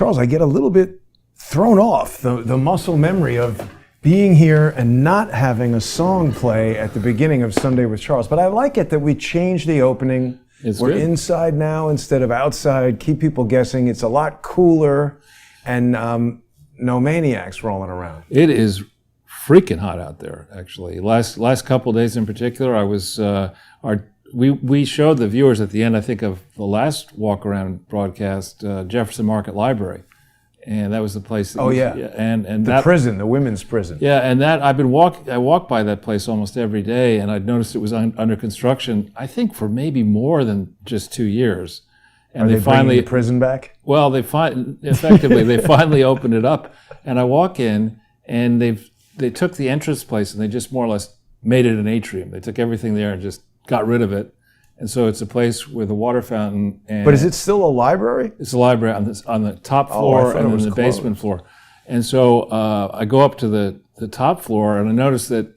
Charles, I get a little bit thrown off the muscle memory of being here and not having a song play at the beginning of Sunday with Charles. But I like it that we changed the opening. We're good. Inside now instead of outside. Keep people guessing. It's a lot cooler and no maniacs rolling around. It is freaking hot out there, actually. Last couple of days in particular, I was we showed the viewers at the end, I think, of the last walk around broadcast, Jefferson Market Library, and that was the place. And the prison, the women's prison. Yeah, and that I walk by that place almost every day, and I'd noticed it was under construction. I think for maybe more than just 2 years. And they finally the prison back. Well, they finally opened it up, and I walk in, and they took the entrance place and they just more or less made it an atrium. They took everything there and just got rid of it. And so it's a place with a water fountain. But is it still a library? It's a library on the top floor and then the basement floor. And so I go up to the top floor and I notice that,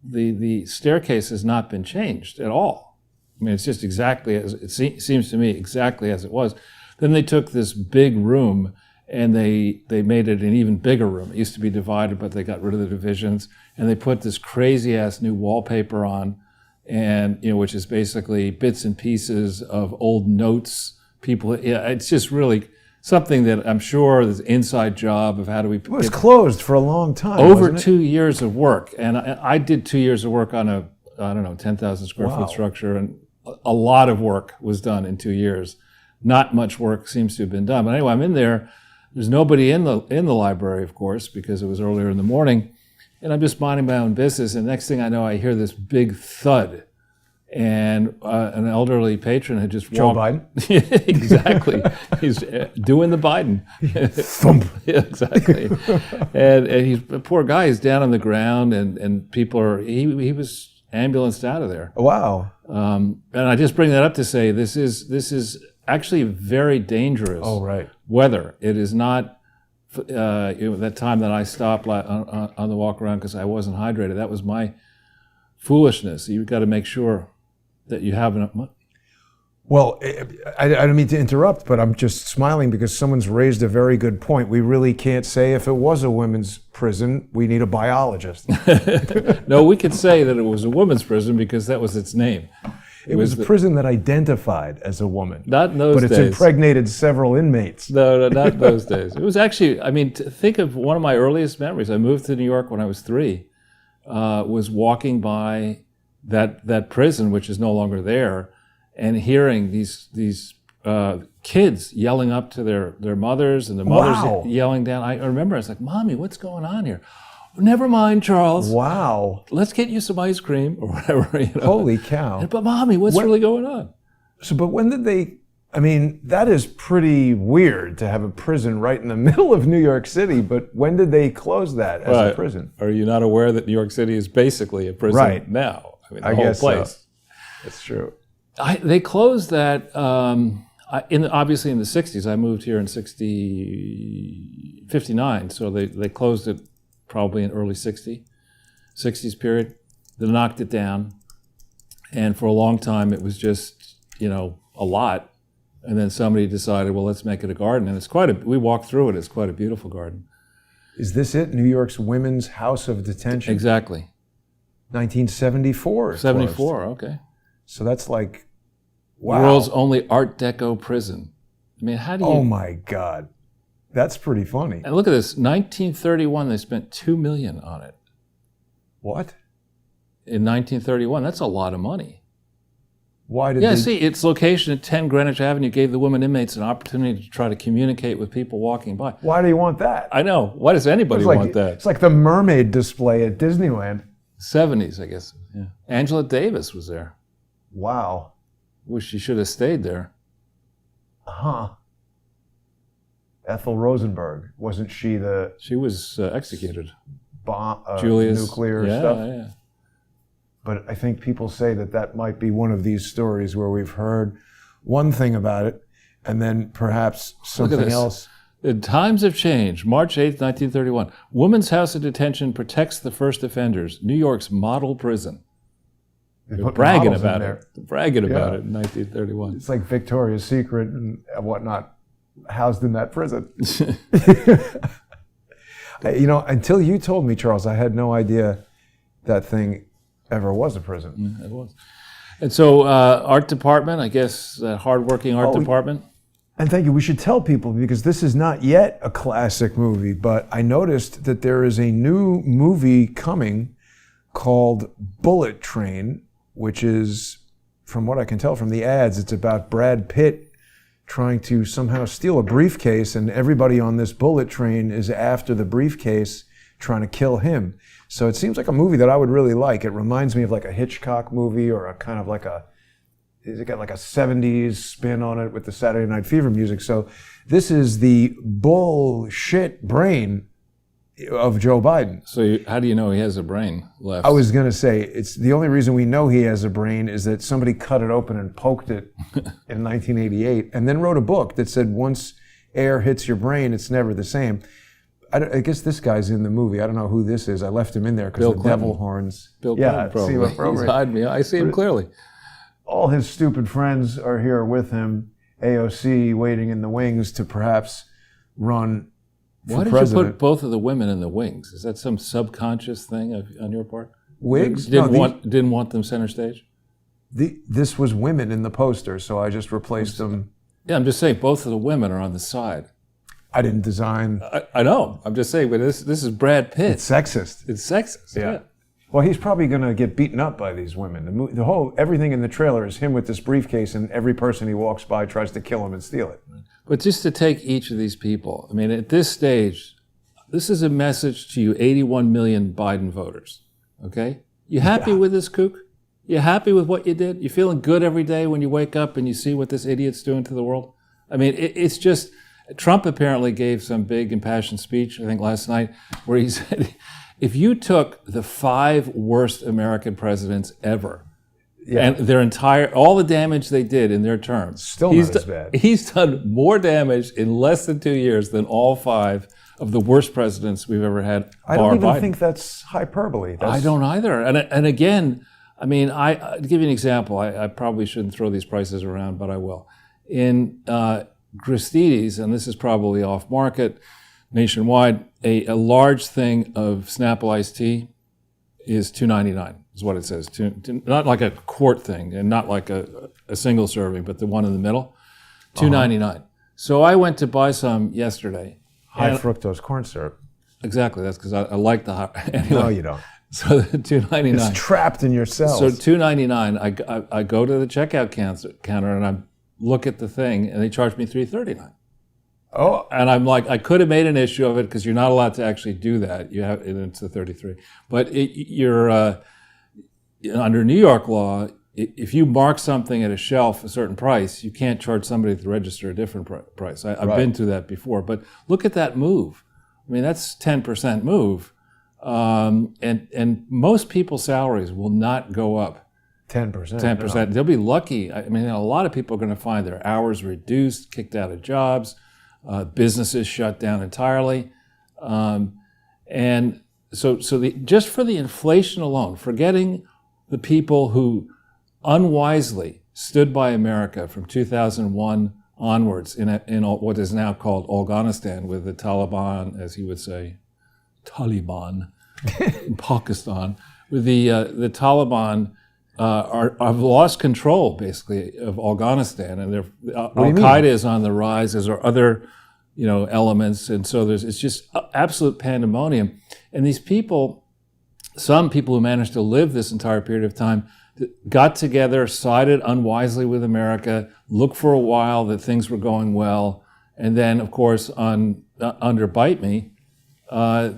the staircase has not been changed at all. I mean, it's just exactly as it seems to me, exactly as it was. Then they took this big room and they made it an even bigger room. It used to be divided, but they got rid of the divisions, and they put this crazy ass new wallpaper on, and which is basically bits and pieces of old notes. It's just really something that I'm sure is an inside job of how do we. It was closed for a long time. Over 2 years of work, and I did 2 years of work on a 10,000 square foot structure, and a lot of work was done in 2 years. Not much work seems to have been done, but anyway, I'm in there. There's nobody in the library, of course, because it was earlier in the morning, and I'm just minding my own business. And next thing I know, I hear this big thud, and an elderly patron had just Joe walked. Biden? Exactly. He's doing the Biden. Thump. Yeah, exactly. and he's a poor guy. He's down on the ground, and people are. He was ambulanced out of there. Wow. And I just bring that up to say this is actually very dangerous. Oh, right. Weather. It is not that time that I stopped on the walk around because I wasn't hydrated. That was my foolishness. You've got to make sure that you have enough money. Well, I don't mean to interrupt, but I'm just smiling because someone's raised a very good point. We really can't say if it was a women's prison. We need a biologist. No, we could say that it was a women's prison because that was its name. It was a prison that identified as a woman. Not in those days. But it's impregnated several inmates. No, not those days. It was actually, think of one of my earliest memories. I moved to New York when I was 3, was walking by that prison, which is no longer there, and hearing these kids yelling up to their mothers, and the mothers yelling down. I remember I was like, "Mommy, what's going on here?" Never mind, Charles. Wow. Let's get you some ice cream or whatever. Holy cow. But Mommy, what's really going on? So, but when did they, that is pretty weird to have a prison right in the middle of New York City, but when did they close that as a prison? Are you not aware that New York City is basically a prison now? The whole place. So. That's true. They closed that obviously in the 60s. I moved here in 59, so they closed it probably in early 60s period. They knocked it down, and for a long time it was just a lot, and then somebody decided, well, let's make it a garden, and we walked through it. It's quite a beautiful garden. Is this it? New York's Women's House of Detention? Exactly. 1974. 74. Okay. So that's like, wow. World's only Art Deco prison. How do you? Oh my God. That's pretty funny. And look at this. 1931, they spent $2 million on it. What? In 1931, that's a lot of money. Why did they? See, its location at 10 Greenwich Avenue gave the women inmates an opportunity to try to communicate with people walking by. Why do you want that? I know. Why does anybody want that? It's like the mermaid display at Disneyland. 70s, I guess. Yeah. Angela Davis was there. Wow. Wish she should have stayed there. Huh. Ethel Rosenberg, wasn't she the? She was executed. Julius, nuclear stuff. Yeah. But I think people say that might be one of these stories where we've heard one thing about it, and then perhaps something else. The times have changed. March 8th, 1931. Women's House of Detention protects the first offenders. New York's model prison. They're bragging about it. Bragging about it in 1931. It's like Victoria's Secret and whatnot. housed in that prison. Until you told me, Charles, I had no idea that thing ever was a prison. It was. And so art department, I guess, hardworking art department. And thank you. We should tell people, because this is not yet a classic movie, but I noticed that there is a new movie coming called Bullet Train, which is, from what I can tell from the ads, it's about Brad Pitt trying to somehow steal a briefcase, and everybody on this bullet train is after the briefcase trying to kill him. So it seems like a movie that I would really like. It reminds me of like a Hitchcock movie, or a kind of like it's got like a 70s spin on it with the Saturday Night Fever music. So this is the bullshit brain of Joe Biden. So how do you know he has a brain left? I was going to say, it's the only reason we know he has a brain is that somebody cut it open and poked it in 1988, and then wrote a book that said, once air hits your brain, it's never the same. I guess this guy's in the movie. I don't know who this is. I left him in there because the devil horns. Bill Clinton, probably. He's hiding me. I see him clearly. All his stupid friends are here with him. AOC waiting in the wings to perhaps run for president. Why did you put both of the women in the wings? Is that some subconscious thing on your part? Wigs? Didn't want them center stage? This was women in the poster, so I just replaced them. Yeah, I'm just saying both of the women are on the side. I didn't design. I know. I'm just saying, but this is Brad Pitt. It's sexist. It's sexist. Yeah. Well, he's probably going to get beaten up by these women. Everything in the trailer is him with this briefcase, and every person he walks by tries to kill him and steal it. But just to take each of these people, I mean, at this stage, this is a message to you 81 million Biden voters, okay? You happy with this kook? You happy with what you did? You feeling good every day when you wake up and you see what this idiot's doing to the world? I mean, it's just, Trump apparently gave some big impassioned speech, I think last night, where he said, if you took the 5 worst American presidents ever, and all the damage they did in their terms, still not as bad. He's done more damage in less than 2 years than all 5 of the worst presidents we've ever had. I don't even think that's hyperbole. I don't either. And again, I mean, to give you an example, I probably shouldn't throw these prices around, but I will. In Gristedes, and this is probably off market, nationwide, a large thing of Snapple iced tea is $2.99, is what it says. Not like a quart thing, and not like a single serving, but the one in the middle, $2.99. So I went to buy some yesterday. High fructose corn syrup. Exactly, that's because I like the high. Anyway, no, you don't. So the $2.99. It's trapped in your cells. So $2.99, I go to the checkout counter and I look at the thing, and they charge me $3.39. Oh, and I'm like, I could have made an issue of it because you're not allowed to actually do that. You have, and it's the 33. But you're under New York law. If you mark something at a shelf a certain price, you can't charge somebody at the register a different price. I've been through that before. But look at that move. I mean, that's 10% move, and most people's salaries will not go up 10%. 10%. No. They'll be lucky. I mean, a lot of people are going to find their hours reduced, kicked out of jobs. Businesses shut down entirely, and so just for the inflation alone, forgetting the people who unwisely stood by America from 2001 onwards in what is now called Afghanistan, with the Taliban, as he would say, Taliban in Pakistan, with the Taliban. Have lost control, basically, of Afghanistan, and Al-Qaeda is on the rise, as are other, elements, and so it's just absolute pandemonium. And these people, some people who managed to live this entire period of time, got together, sided unwisely with America, looked for a while that things were going well, and then, of course, under Bite Me,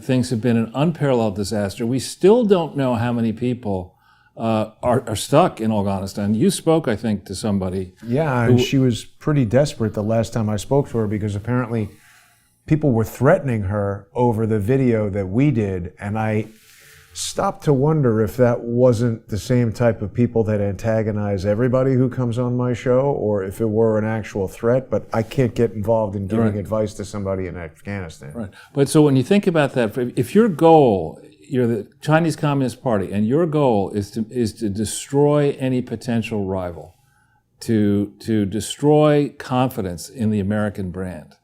things have been an unparalleled disaster. We still don't know how many people are stuck in Afghanistan. You spoke, I think, to somebody. Yeah, and she was pretty desperate the last time I spoke to her, because apparently people were threatening her over the video that we did, and I stopped to wonder if that wasn't the same type of people that antagonize everybody who comes on my show, or if it were an actual threat, but I can't get involved in giving advice to somebody in Afghanistan. Right. But so when you think about that, if your goal, you're the Chinese Communist Party, and your goal is to destroy any potential rival, to destroy confidence in the American brand.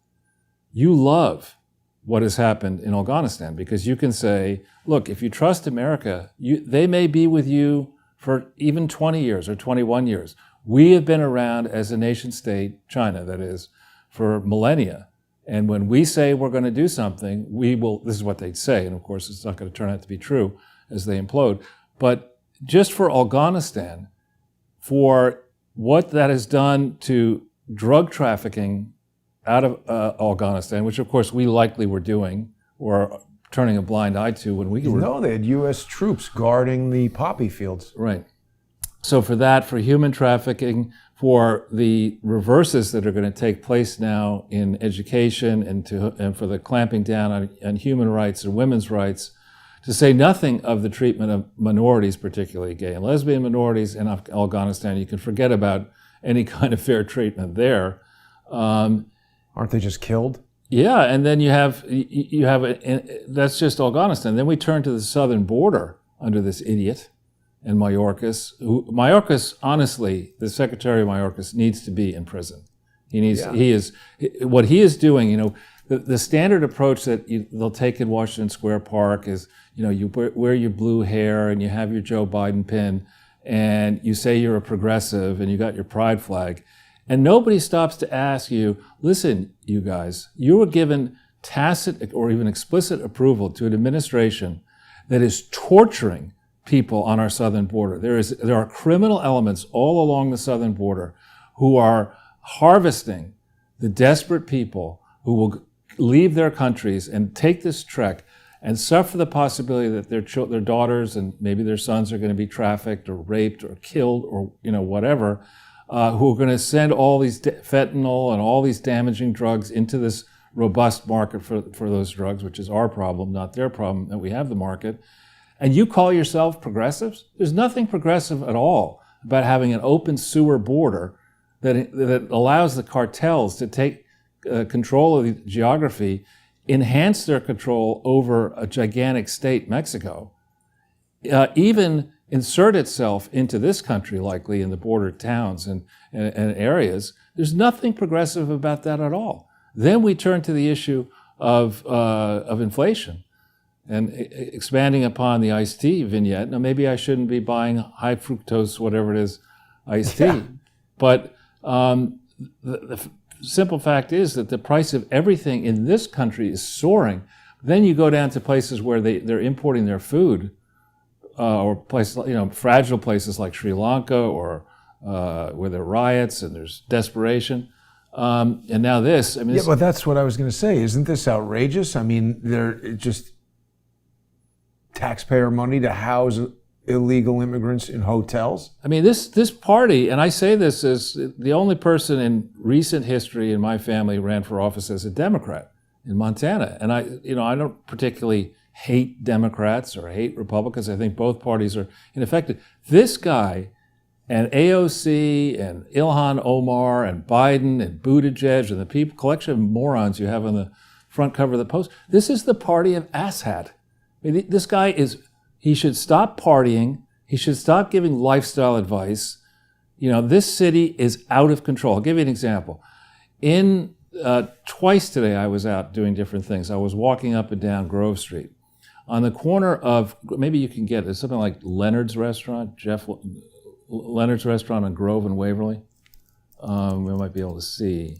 You love what has happened in Afghanistan because you can say, look, if you trust America, they may be with you for even 20 years or 21 years. We have been around as a nation state, China that is, for millennia. And when we say we're going to do something, we will, this is what they'd say, and of course it's not going to turn out to be true as they implode. But just for Afghanistan, for what that has done to drug trafficking out of Afghanistan, which of course we likely were doing or turning a blind eye to when we were... No, they had U.S. troops guarding the poppy fields. Right. So for that, for human trafficking, for the reverses that are going to take place now in education and for the clamping down on human rights and women's rights, to say nothing of the treatment of minorities, particularly gay and lesbian minorities in Afghanistan. You can forget about any kind of fair treatment there. Aren't they just killed? Yeah, and then you have that's just Afghanistan. Then we turn to the southern border under this idiot and Mayorkas, honestly, the Secretary of Mayorkas needs to be in prison. What he is doing, the standard approach that they'll take in Washington Square Park is, you wear your blue hair and you have your Joe Biden pin and you say you're a progressive and you got your pride flag. And nobody stops to ask you, listen, you guys, you were given tacit or even explicit approval to an administration that is torturing people on our southern border. There are criminal elements all along the southern border who are harvesting the desperate people who will leave their countries and take this trek and suffer the possibility that their daughters and maybe their sons are going to be trafficked or raped or killed or whatever, who are going to send all these fentanyl and all these damaging drugs into this robust market for those drugs, which is our problem, not their problem, that we have the market. And you call yourself progressives? There's nothing progressive at all about having an open sewer border that allows the cartels to take control of the geography, enhance their control over a gigantic state, Mexico, even insert itself into this country, likely in the border towns and areas. There's nothing progressive about that at all. Then we turn to the issue of inflation and expanding upon the iced tea vignette. Now, maybe I shouldn't be buying high fructose, whatever it is, iced tea. But the simple fact is that the price of everything in this country is soaring. Then you go down to places where they're importing their food, or places, fragile places like Sri Lanka, or where there are riots and there's desperation. And now this. Yeah, but that's what I was going to say. Isn't this outrageous? I mean, they're just taxpayer money to house illegal immigrants in hotels. I mean, this party, and I say this as the only person in recent history in my family ran for office as a Democrat in Montana. And I don't particularly hate Democrats or hate Republicans. I think both parties are ineffective. This guy and AOC and Ilhan Omar and Biden and Buttigieg and the collection of morons you have on the front cover of the Post, this is the party of asshat. I mean, this guy he should stop partying. He should stop giving lifestyle advice. This city is out of control. I'll give you an example. Twice today I was out doing different things. I was walking up and down Grove Street. On the corner of, maybe you can get it, something like Leonard's Restaurant, Leonard's Restaurant on Grove and Waverly. We might be able to see.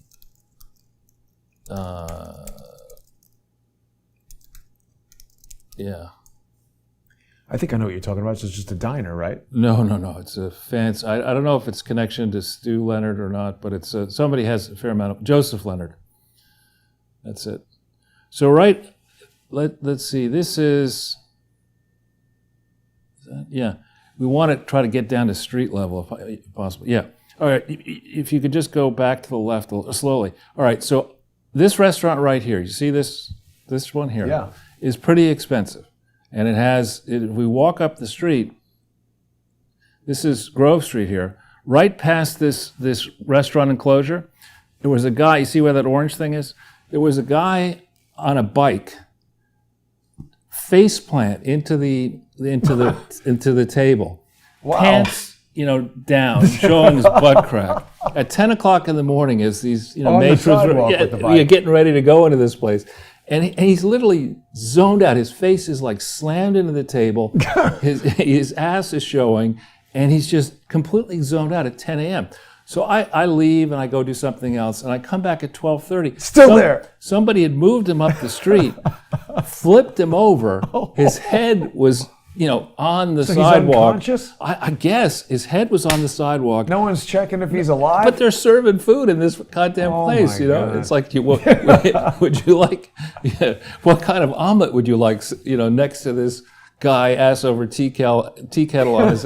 Yeah. I think I know what you're talking about. It's just a diner, right? No. It's a fancy. I don't know if it's connection to Stu Leonard or not, but it's somebody has a fair amount of Joseph Leonard. That's it. So let's see. This is that, yeah. We want to try to get down to street level if possible. Yeah. All right. If you could just go back to the left slowly. All right. So this restaurant right here, you see this one here? Yeah. Is pretty expensive. And if we walk up the street, this is Grove Street here, right past this restaurant enclosure, there was a guy, you see where that orange thing is? There was a guy on a bike, face plant into the table. Wow. Pants down, showing his butt crack. At 10 o'clock in the morning, as these On the sidewalk with the bike. getting ready to go into this place. And he's literally zoned out. His face is like slammed into the table. His ass is showing, and he's just completely zoned out at 10 a.m. So I leave and I go do something else, and I come back at 12:30. Still there. Somebody had moved him up the street, flipped him over. His head was, on the sidewalk. He's unconscious? I guess his head was on the sidewalk. No one's checking if he's alive? But they're serving food in this goddamn place, my God. It's like, would you like, what kind of omelet would you like, next to this guy ass over tea kettle on his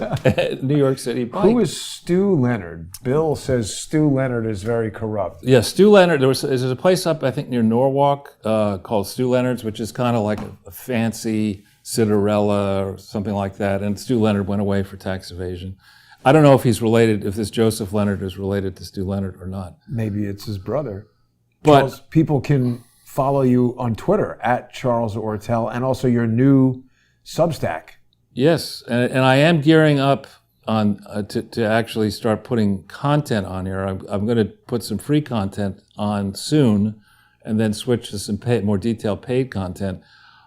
New York City bike? Who is Stu Leonard? Bill says Stu Leonard is very corrupt. Yeah, Stu Leonard, there's a place up, I think, near Norwalk called Stu Leonard's, which is kind of like a fancy Cinderella or something like that, and Stu Leonard went away for tax evasion. I don't know if he's related, if this Joseph Leonard is related to Stu Leonard or not. Maybe it's his brother. But Charles, people can follow you on Twitter at Charles Ortel, and also your new Substack. yes, and I am gearing up on to actually start putting content on here. I'm going to put some free content on soon, and then switch to some more detailed paid content.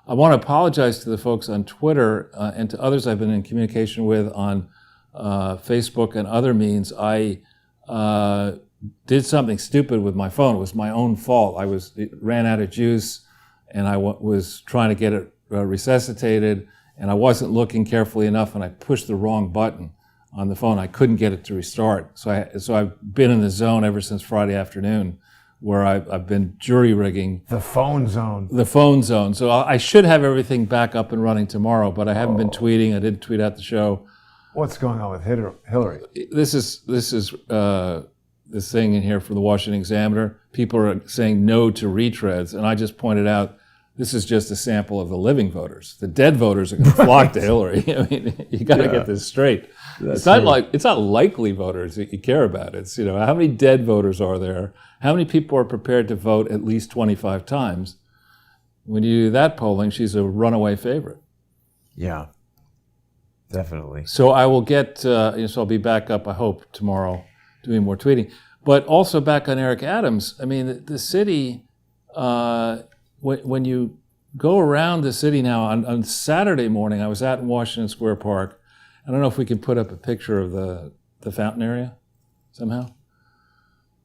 I want to apologize to the folks on Twitter and to others I've been in communication with on Facebook and other means. I did something stupid with my phone. It was my own fault. It ran out of juice, and I was trying to get it resuscitated, and I wasn't looking carefully enough, and I pushed the wrong button on the phone. I couldn't get it to restart. So I've been in the zone ever since Friday afternoon, where I've been jury rigging. The phone zone. The phone zone. So I should have everything back up and running tomorrow, but I haven't been tweeting. I didn't tweet out the show. What's going on with Hillary? This is this thing in here from the Washington Examiner. People are saying no to retreads, and I just pointed out this is just a sample of the living voters. The dead voters are going to flock to Hillary. I mean, you got to get this straight. It's not likely voters that you care about. It's how many dead voters are there? How many people are prepared to vote at least 25 times? When you do that polling, she's a runaway favorite. Yeah, definitely. So I will get. So I'll be back up, I hope, tomorrow, doing more tweeting. But also back on Eric Adams. I mean, the city. When you go around the city now, on Saturday morning, I was out in Washington Square Park. I don't know if we can put up a picture of the fountain area somehow.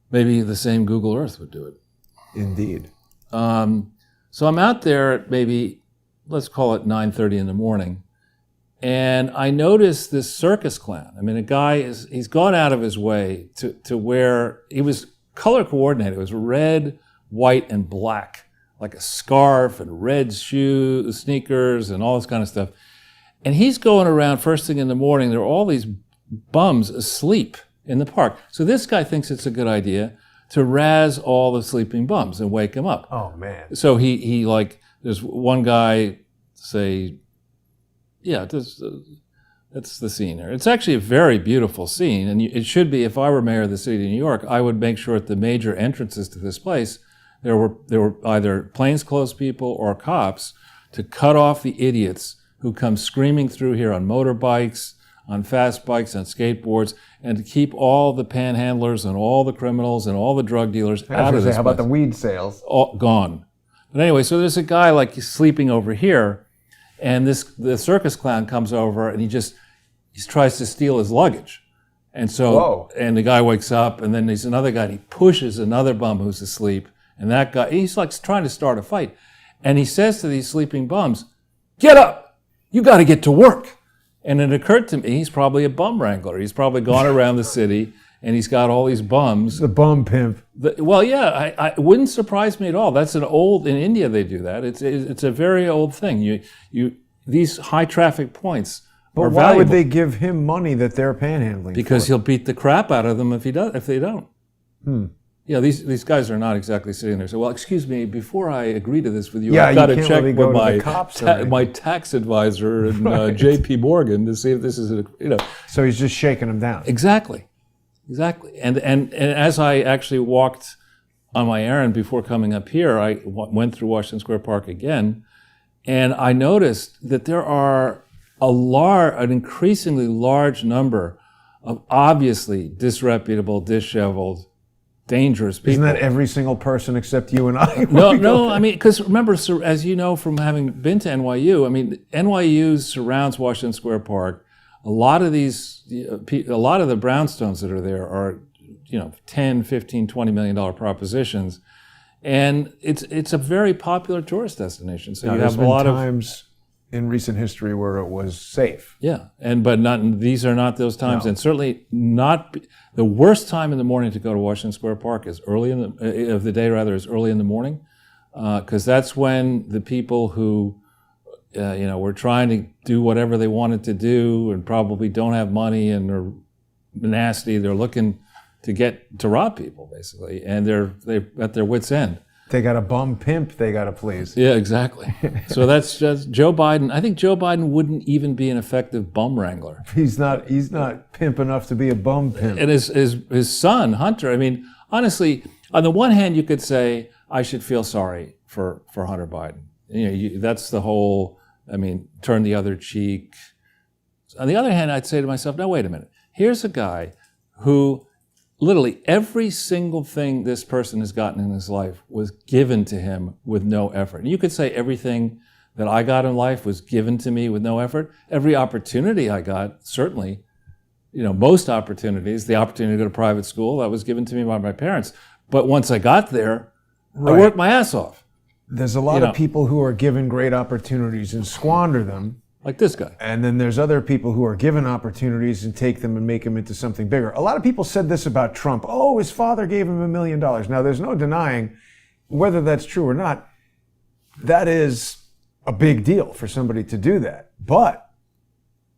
Maybe the same Google Earth would do it. Indeed. So I'm out there at maybe, let's call it 9:30 in the morning, and I noticed this circus clown. I mean, he's gone out of his way to where he was color coordinated. It was red, white, and black, like a scarf and red sneakers and all this kind of stuff. And he's going around first thing in the morning. There are all these bums asleep in the park. So this guy thinks it's a good idea to razz all the sleeping bums and wake them up. Oh, man. So he there's one guy say, that's the scene here. It's actually a very beautiful scene. And it should be, if I were mayor of the city of New York, I would make sure at the major entrances to this place, there were either plainclothes people or cops to cut off the idiots who come screaming through here on motorbikes, on fast bikes, on skateboards, and to keep all the panhandlers and all the criminals and all the drug dealers out of this How place. about the weed sales? All gone. But anyway, so there's a guy like sleeping over here, and the circus clown comes over and he tries to steal his luggage. And so, and the guy wakes up, and then there's another guy, and he pushes another bum who's asleep. And that guy, he's like trying to start a fight. And he says to these sleeping bums, "Get up! You got to get to work." And it occurred to me, he's probably a bum wrangler. He's probably gone around the city, and he's got all these bums. The bum pimp. It wouldn't surprise me at all. That's in India they do that. It's a very old thing. These high traffic points are valuable. Why would they give him money that they're panhandling? Because he'll beat the crap out of them if they don't. These guys are not exactly sitting there. So, well, excuse me, before I agree to this with you, I've got to check with my tax advisor and J.P. Morgan to see if this is So he's just shaking them down. Exactly. And as I actually walked on my errand before coming up here, I went through Washington Square Park again, and I noticed that there are an increasingly large number of obviously disreputable, disheveled, dangerous people. Isn't that every single person except you and I? No. I mean, because remember, as you know from having been to NYU, I mean, NYU surrounds Washington Square Park. A lot of the brownstones that are there are, 10, 15, $20 million propositions. And it's a very popular tourist destination. So now, you have a lot of times in recent history where it was safe. Yeah, but these are not those times, No. and certainly not the worst time in the morning to go to Washington Square Park is early in the morning, because that's when the people who were trying to do whatever they wanted to do and probably don't have money and are nasty. They're looking to rob people basically, and they're at their wits' end. They got a bum pimp they got to please. Yeah, exactly. So that's just Joe Biden. I think Joe Biden wouldn't even be an effective bum wrangler. He's not pimp enough to be a bum pimp. And his son, Hunter, I mean, honestly, on the one hand, you could say, I should feel sorry for Hunter Biden. That's the whole, turn the other cheek. On the other hand, I'd say to myself, now, wait a minute. Here's a guy who literally every single thing this person has gotten in his life was given to him with no effort. And you could say everything that I got in life was given to me with no effort. Every opportunity I got, certainly, most opportunities, the opportunity to go to private school, that was given to me by my parents. But once I got there, I worked my ass off. There's a lot of people who are given great opportunities and squander them. Like this guy. And then there's other people who are given opportunities and take them and make them into something bigger. A lot of people said this about Trump. Oh, his father gave him $1 million. Now, there's no denying whether that's true or not. That is a big deal for somebody to do that. But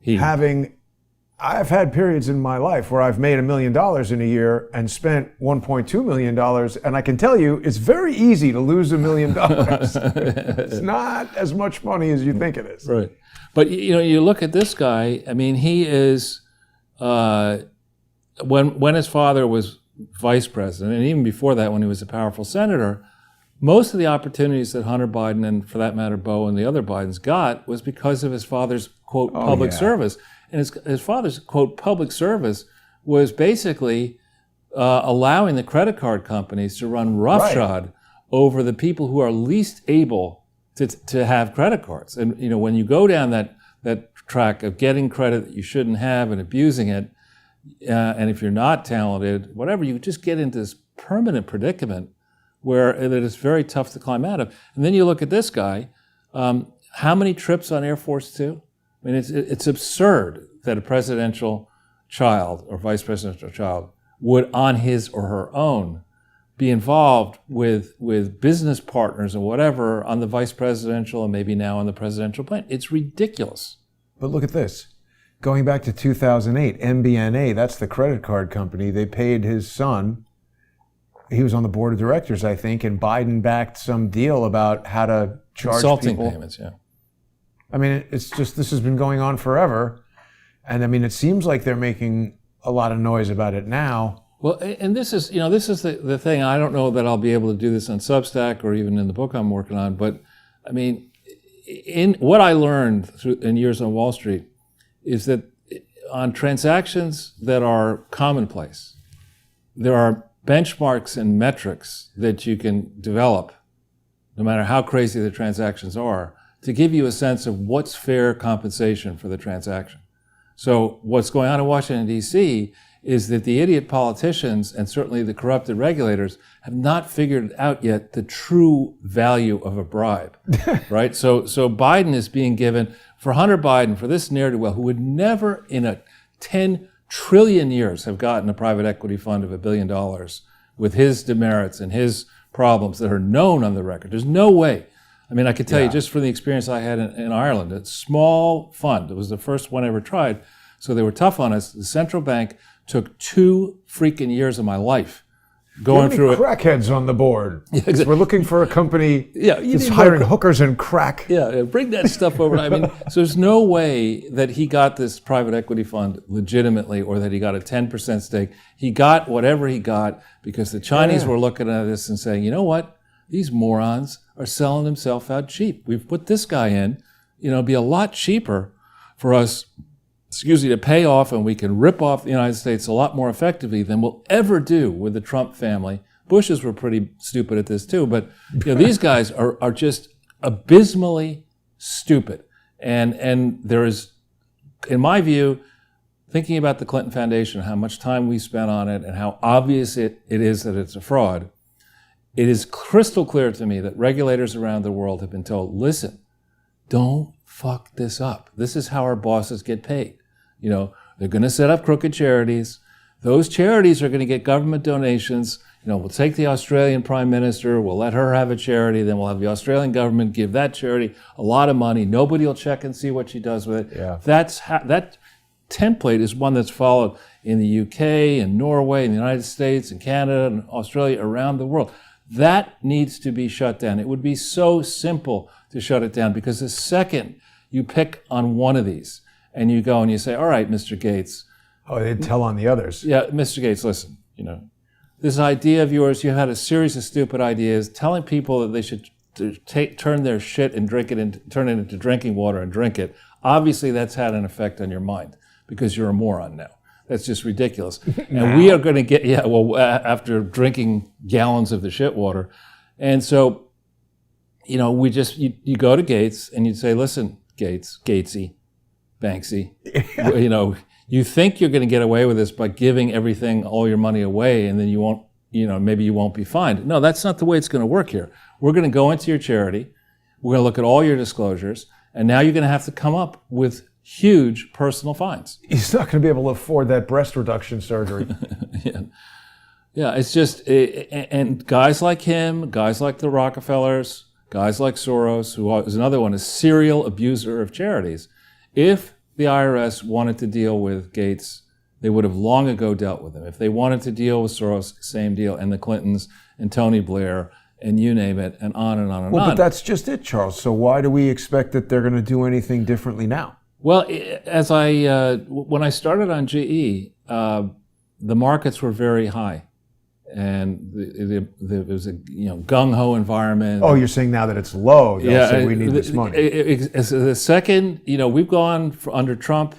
I've had periods in my life where I've made $1 million in a year and spent $1.2 million. And I can tell you, it's very easy to lose $1 million. It's not as much money as you think it is. Right. But, you look at this guy, he is, when his father was vice president, and even before that when he was a powerful senator, most of the opportunities that Hunter Biden, and for that matter, Beau and the other Bidens got was because of his father's, quote, public service. And his father's, quote, public service was basically allowing the credit card companies to run roughshod over the people who are least able to have credit cards. And, when you go down that track of getting credit that you shouldn't have and abusing it, and if you're not talented, whatever, you just get into this permanent predicament where it is very tough to climb out of. And then you look at this guy, how many trips on Air Force Two? It's absurd that a presidential child or vice presidential child would, on his or her own, be involved with business partners and whatever on the vice presidential and maybe now on the presidential plane. It's ridiculous. But look at this. Going back to 2008, MBNA, that's the credit card company, they paid his son. He was on the board of directors, I think, and Biden backed some deal about how to charge consulting people. Payments, yeah. It's just, this has been going on forever. And it seems like they're making a lot of noise about it now. Well, and this is the thing. I don't know that I'll be able to do this on Substack or even in the book I'm working on, but in what I learned in years on Wall Street is that on transactions that are commonplace, there are benchmarks and metrics that you can develop, no matter how crazy the transactions are, to give you a sense of what's fair compensation for the transaction. So what's going on in Washington, D.C., is that the idiot politicians and certainly the corrupted regulators have not figured out yet the true value of a bribe, right? So Biden is being given, for Hunter Biden, for this ne'er-do-well, who would never in a 10 trillion years have gotten a private equity fund of $1 billion with his demerits and his problems that are known on the record. There's no way. I could tell you just from the experience I had in Ireland, a small fund, it was the first one I ever tried, so they were tough on us. The central bank took 2 freaking years of my life going through it. Crackheads on the board. Yeah, exactly. We're looking for a company that's need hiring hookers and crack. Yeah, bring that stuff over. So there's no way that he got this private equity fund legitimately or that he got a 10% stake. He got whatever he got because the Chinese were looking at this and saying, you know what? These morons are selling themselves out cheap. We've put this guy in. It'd be a lot cheaper for us to pay off, and we can rip off the United States a lot more effectively than we'll ever do with the Trump family. Bushes were pretty stupid at this too, but these guys are just abysmally stupid. And there is, in my view, thinking about the Clinton Foundation, how much time we spent on it, and how obvious it is that it's a fraud, it is crystal clear to me that regulators around the world have been told, listen, don't fuck this up. This is how our bosses get paid. They're going to set up crooked charities. Those charities are going to get government donations. We'll take the Australian Prime Minister, we'll let her have a charity, then we'll have the Australian government give that charity a lot of money. Nobody will check and see what she does with it. Yeah. That template is one that's followed in the UK and Norway and the United States and Canada and Australia, around the world. That needs to be shut down. It would be so simple to shut it down, because the second you pick on one of these and you go and you say, all right, Mr. Gates. Oh, they'd tell on the others. Yeah, Mr. Gates, listen, this idea of yours, you had a series of stupid ideas telling people that they should turn their shit and turn it into drinking water and drink it. Obviously, that's had an effect on your mind, because you're a moron now. That's just ridiculous. And we are going to get, after drinking gallons of the shit water. And so, you go to Gates and you say, listen, Gates, Gatesy, Banksy, you think you're going to get away with this by giving everything, all your money away, and then you won't, maybe you won't be fined. No, that's not the way it's going to work here. We're going to go into your charity. We're going to look at all your disclosures, and now you're going to have to come up with huge personal fines. He's not going to be able to afford that breast reduction surgery. Yeah, it's just, and guys like him, guys like the Rockefellers, guys like Soros, who is another one, a serial abuser of charities. If the IRS wanted to deal with Gates, they would have long ago dealt with him. If they wanted to deal with Soros, same deal, and the Clintons and Tony Blair and you name it, and on and on and on. Well, but that's just it, Charles. So why do we expect that they're going to do anything differently now? Well, when I started on GE, the markets were very high, and there was a gung-ho environment. Oh, you're saying now that it's low, they'll say we need this money. The second, we've gone under Trump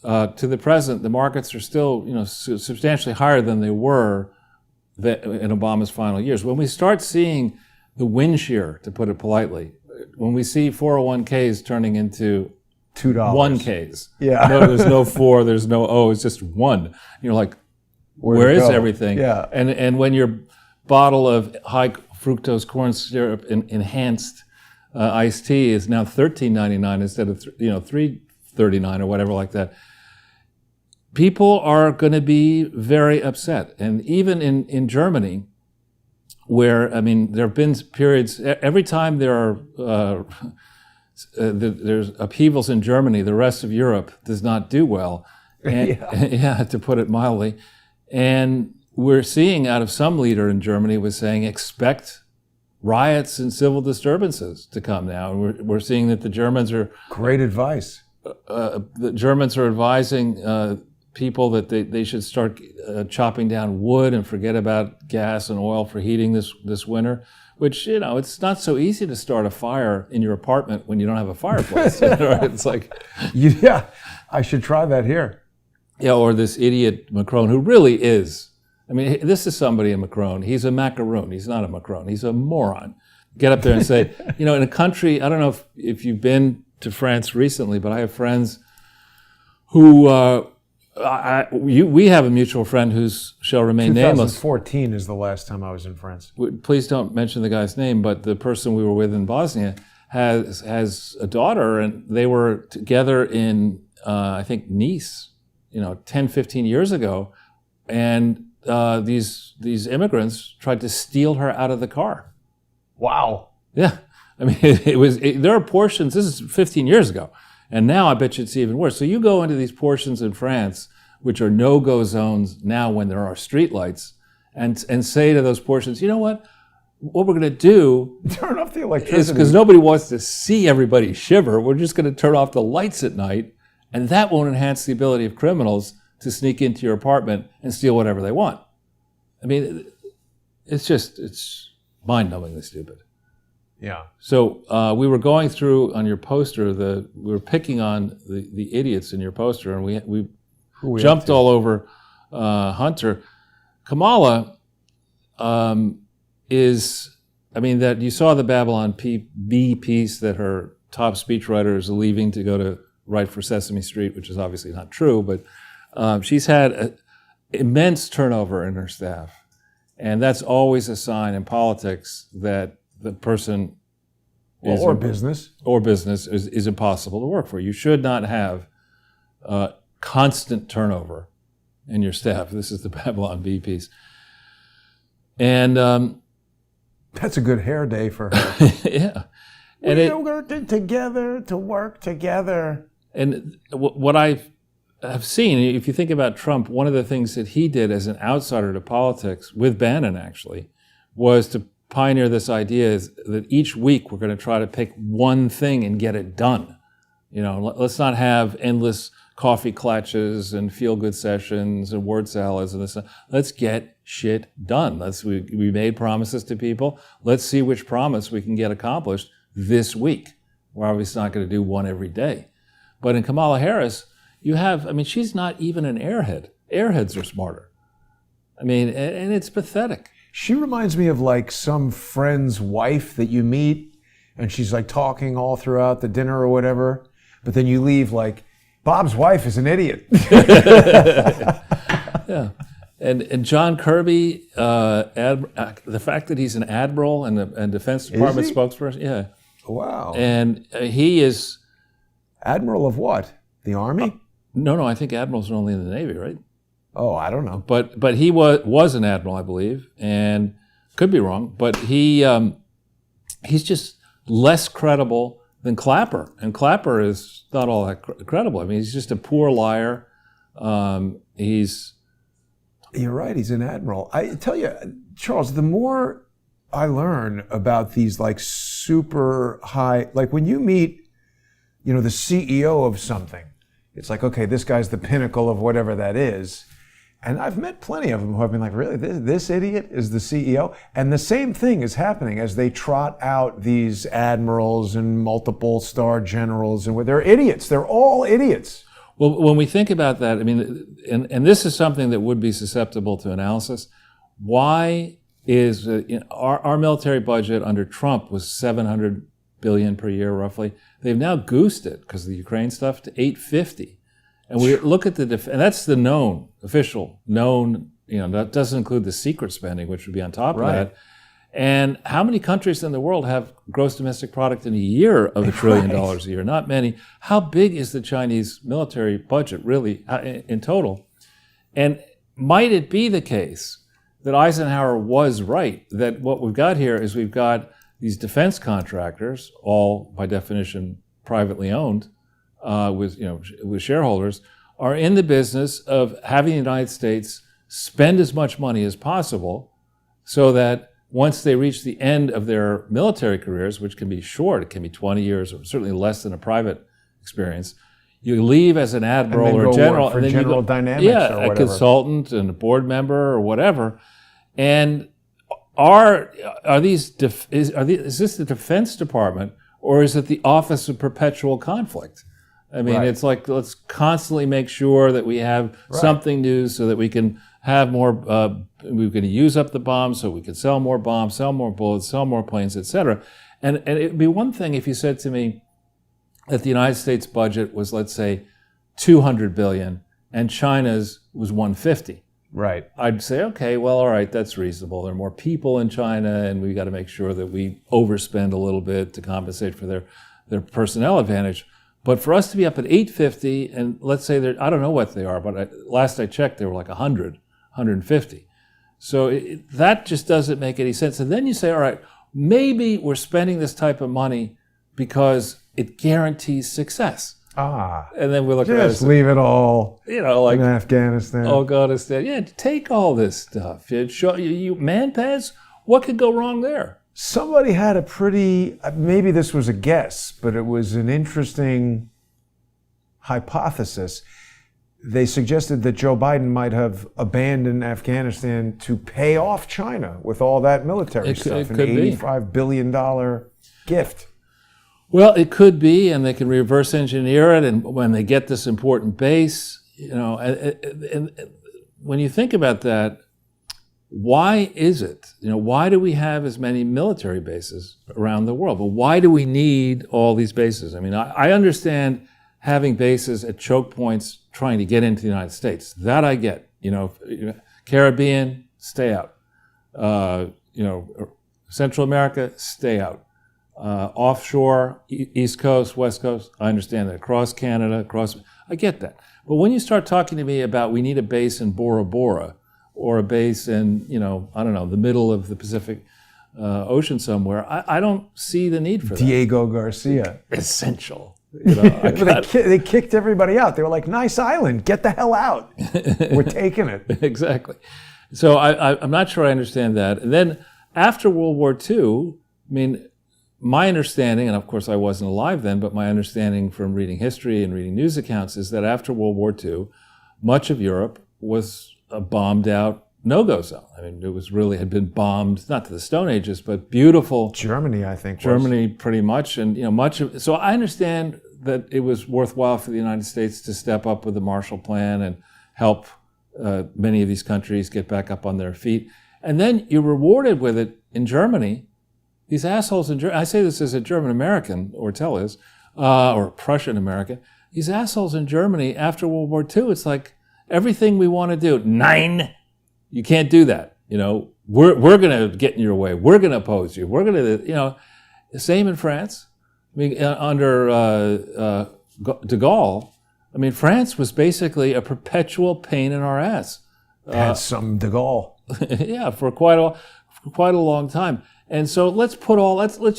to the present, the markets are still, substantially higher than they were in Obama's final years. When we start seeing the wind shear, to put it politely, when we see 401ks turning into $2 1Ks. Yeah. No, there's no 4, there's no O, it's just 1. And you're like, where is everything? Yeah. And when your bottle of high fructose corn syrup enhanced iced tea is now $13.99 instead of $3.39 or whatever like that, people are going to be very upset. And even in Germany, where, there have been periods, every time there are there's upheavals in Germany, the rest of Europe does not do well, and, to put it mildly. And we're seeing out of some leader in Germany was saying, expect riots and civil disturbances to come now. And we're seeing that the Germans are... Great advice. The Germans are advising people that they should start chopping down wood and forget about gas and oil for heating this winter. Which, it's not so easy to start a fire in your apartment when you don't have a fireplace. It's like... Yeah, I should try that here. Yeah, or this idiot Macron, who really is... this is somebody in Macron. He's a macaroon. He's not a Macron. He's a moron. Get up there and say, in a country... I don't know if you've been to France recently, but I have friends who... we have a mutual friend who shall remain nameless. 2014 is the last time I was in France. Please don't mention the guy's name, but the person we were with in Bosnia has a daughter, and they were together in, I think, Nice, 10, 15 years ago, and these immigrants tried to steal her out of the car. Wow. Yeah. There are portions, this is 15 years ago, and now I bet you it's even worse. So you go into these portions in France, which are no-go zones now when there are streetlights, and say to those portions, you know what we're going to do... Turn off the electricity. Is because nobody wants to see everybody shiver. We're just going to turn off the lights at night, and that won't enhance the ability of criminals to sneak into your apartment and steal whatever they want. It's mind-numbingly stupid. Yeah. So we were going through on your poster, we were picking on the idiots in your poster, and we jumped all over Hunter. Kamala that you saw the Babylon Bee piece that her top speechwriter is leaving to go to write for Sesame Street, which is obviously not true, but she's had an immense turnover in her staff. And that's always a sign in politics that the person or business is impossible to work for. You should not have constant turnover in your staff. This is the Babylon Bee piece. And that's a good hair day for her. Yeah. And we worked together to work together. And what I have seen, if you think about Trump, one of the things that he did as an outsider to politics, with Bannon actually, was to pioneer this idea is that each week we're going to try to pick one thing and get it done. Let's not have endless coffee clutches and feel-good sessions and word salads and this. Let's get shit done. We made promises to people. Let's see which promise we can get accomplished this week. We're obviously not going to do one every day. But in Kamala Harris, she's not even an airhead. Airheads are smarter. And it's pathetic. She reminds me of like some friend's wife that you meet, and she's like talking all throughout the dinner or whatever, but then you leave like, Bob's wife is an idiot. Yeah. And John Kirby, the fact that he's an admiral and Defense Department spokesperson, yeah. Wow. And he is... Admiral of what? The Army? No, I think admirals are only in the Navy, right? Oh, I don't know. But he was an admiral, I believe, and could be wrong, but he's just less credible than Clapper. And Clapper is not all that credible. He's just a poor liar. You're right, he's an admiral. I tell you, Charles, the more I learn about these like super high, like when you meet, the CEO of something, it's like, okay, this guy's the pinnacle of whatever that is. And I've met plenty of them who have been like, really, this idiot is the CEO? And the same thing is happening as they trot out these admirals and multiple star generals, and they're idiots. They're all idiots. Well, when we think about that, and this is something that would be susceptible to analysis. Why is our military budget under Trump was $700 billion per year, roughly. They've now goosed it because of the Ukraine stuff to $850. And we look at and that's the official known, that doesn't include the secret spending, which would be on top of that. And how many countries in the world have gross domestic product in a year of $1 trillion a year? Not many. How big is the Chinese military budget really in total? And might it be the case that Eisenhower was right, that what we've got here is we've got these defense contractors, all by definition privately owned, with shareholders, are in the business of having the United States spend as much money as possible so that once they reach the end of their military careers, which can be short, it can be 20 years or certainly less than a private experience, you leave as an admiral or a general. For General Dynamics or whatever. A consultant and a board member or whatever. And is this the Defense Department or is it the Office of Perpetual Conflict? It's like, let's constantly make sure that we have something new so that we can have more, we're going to use up the bombs so we can sell more bombs, sell more bullets, sell more planes, etc. And it'd be one thing if you said to me that the United States budget was, let's say, $200 billion and China's was $150. Right. I'd say, okay, well, all right, that's reasonable. There are more people in China and we got to make sure that we overspend a little bit to compensate for their personnel advantage. But for us to be up at 850, and let's say I don't know what they are, but last I checked, they were like 100, 150. So that just doesn't make any sense. And then you say, all right, maybe we're spending this type of money because it guarantees success. And then we look at it. Just leave it all like in Afghanistan. Afghanistan. Yeah, take all this stuff. You man-pads, what could go wrong there? Somebody had a pretty, maybe this was a guess, but it was an interesting hypothesis they suggested that Joe Biden might have abandoned Afghanistan to pay off China with all that military stuff, an $85 billion gift. Well, it could be, and they can reverse engineer it, and when they get this important base, and when you think about that, why is it? Why do we have as many military bases around the world? But why do we need all these bases? I mean, I understand having bases at choke points trying to get into the United States. That I get. Caribbean, stay out. Central America, stay out. Offshore, East Coast, West Coast, I understand that. Across Canada, I get that. But when you start talking to me about we need a base in Bora Bora, or a base in, the middle of the Pacific Ocean somewhere, I don't see the need for that. Diego Garcia. Essential. They kicked everybody out. They were like, nice island, get the hell out. We're taking it. Exactly. So I'm not sure I understand that. And then after World War II, my understanding, and of course I wasn't alive then, but my understanding from reading history and reading news accounts is that after World War II, much of Europe was a bombed out no-go zone. It had been bombed, not to the Stone Ages, but beautiful. Germany, I think. Germany, pretty much. And, so I understand that it was worthwhile for the United States to step up with the Marshall Plan and help many of these countries get back up on their feet. And then you're rewarded with it in Germany. These assholes in Germany, I say this as a German American, Ortel is, or Prussian American. These assholes in Germany after World War II, it's like, everything we want to do, nein, you can't do that. We're going to get in your way. We're going to oppose you. We're going to, the same in France. Under de Gaulle, France was basically a perpetual pain in our ass. Had some de Gaulle. Yeah, for quite a long time. And so let's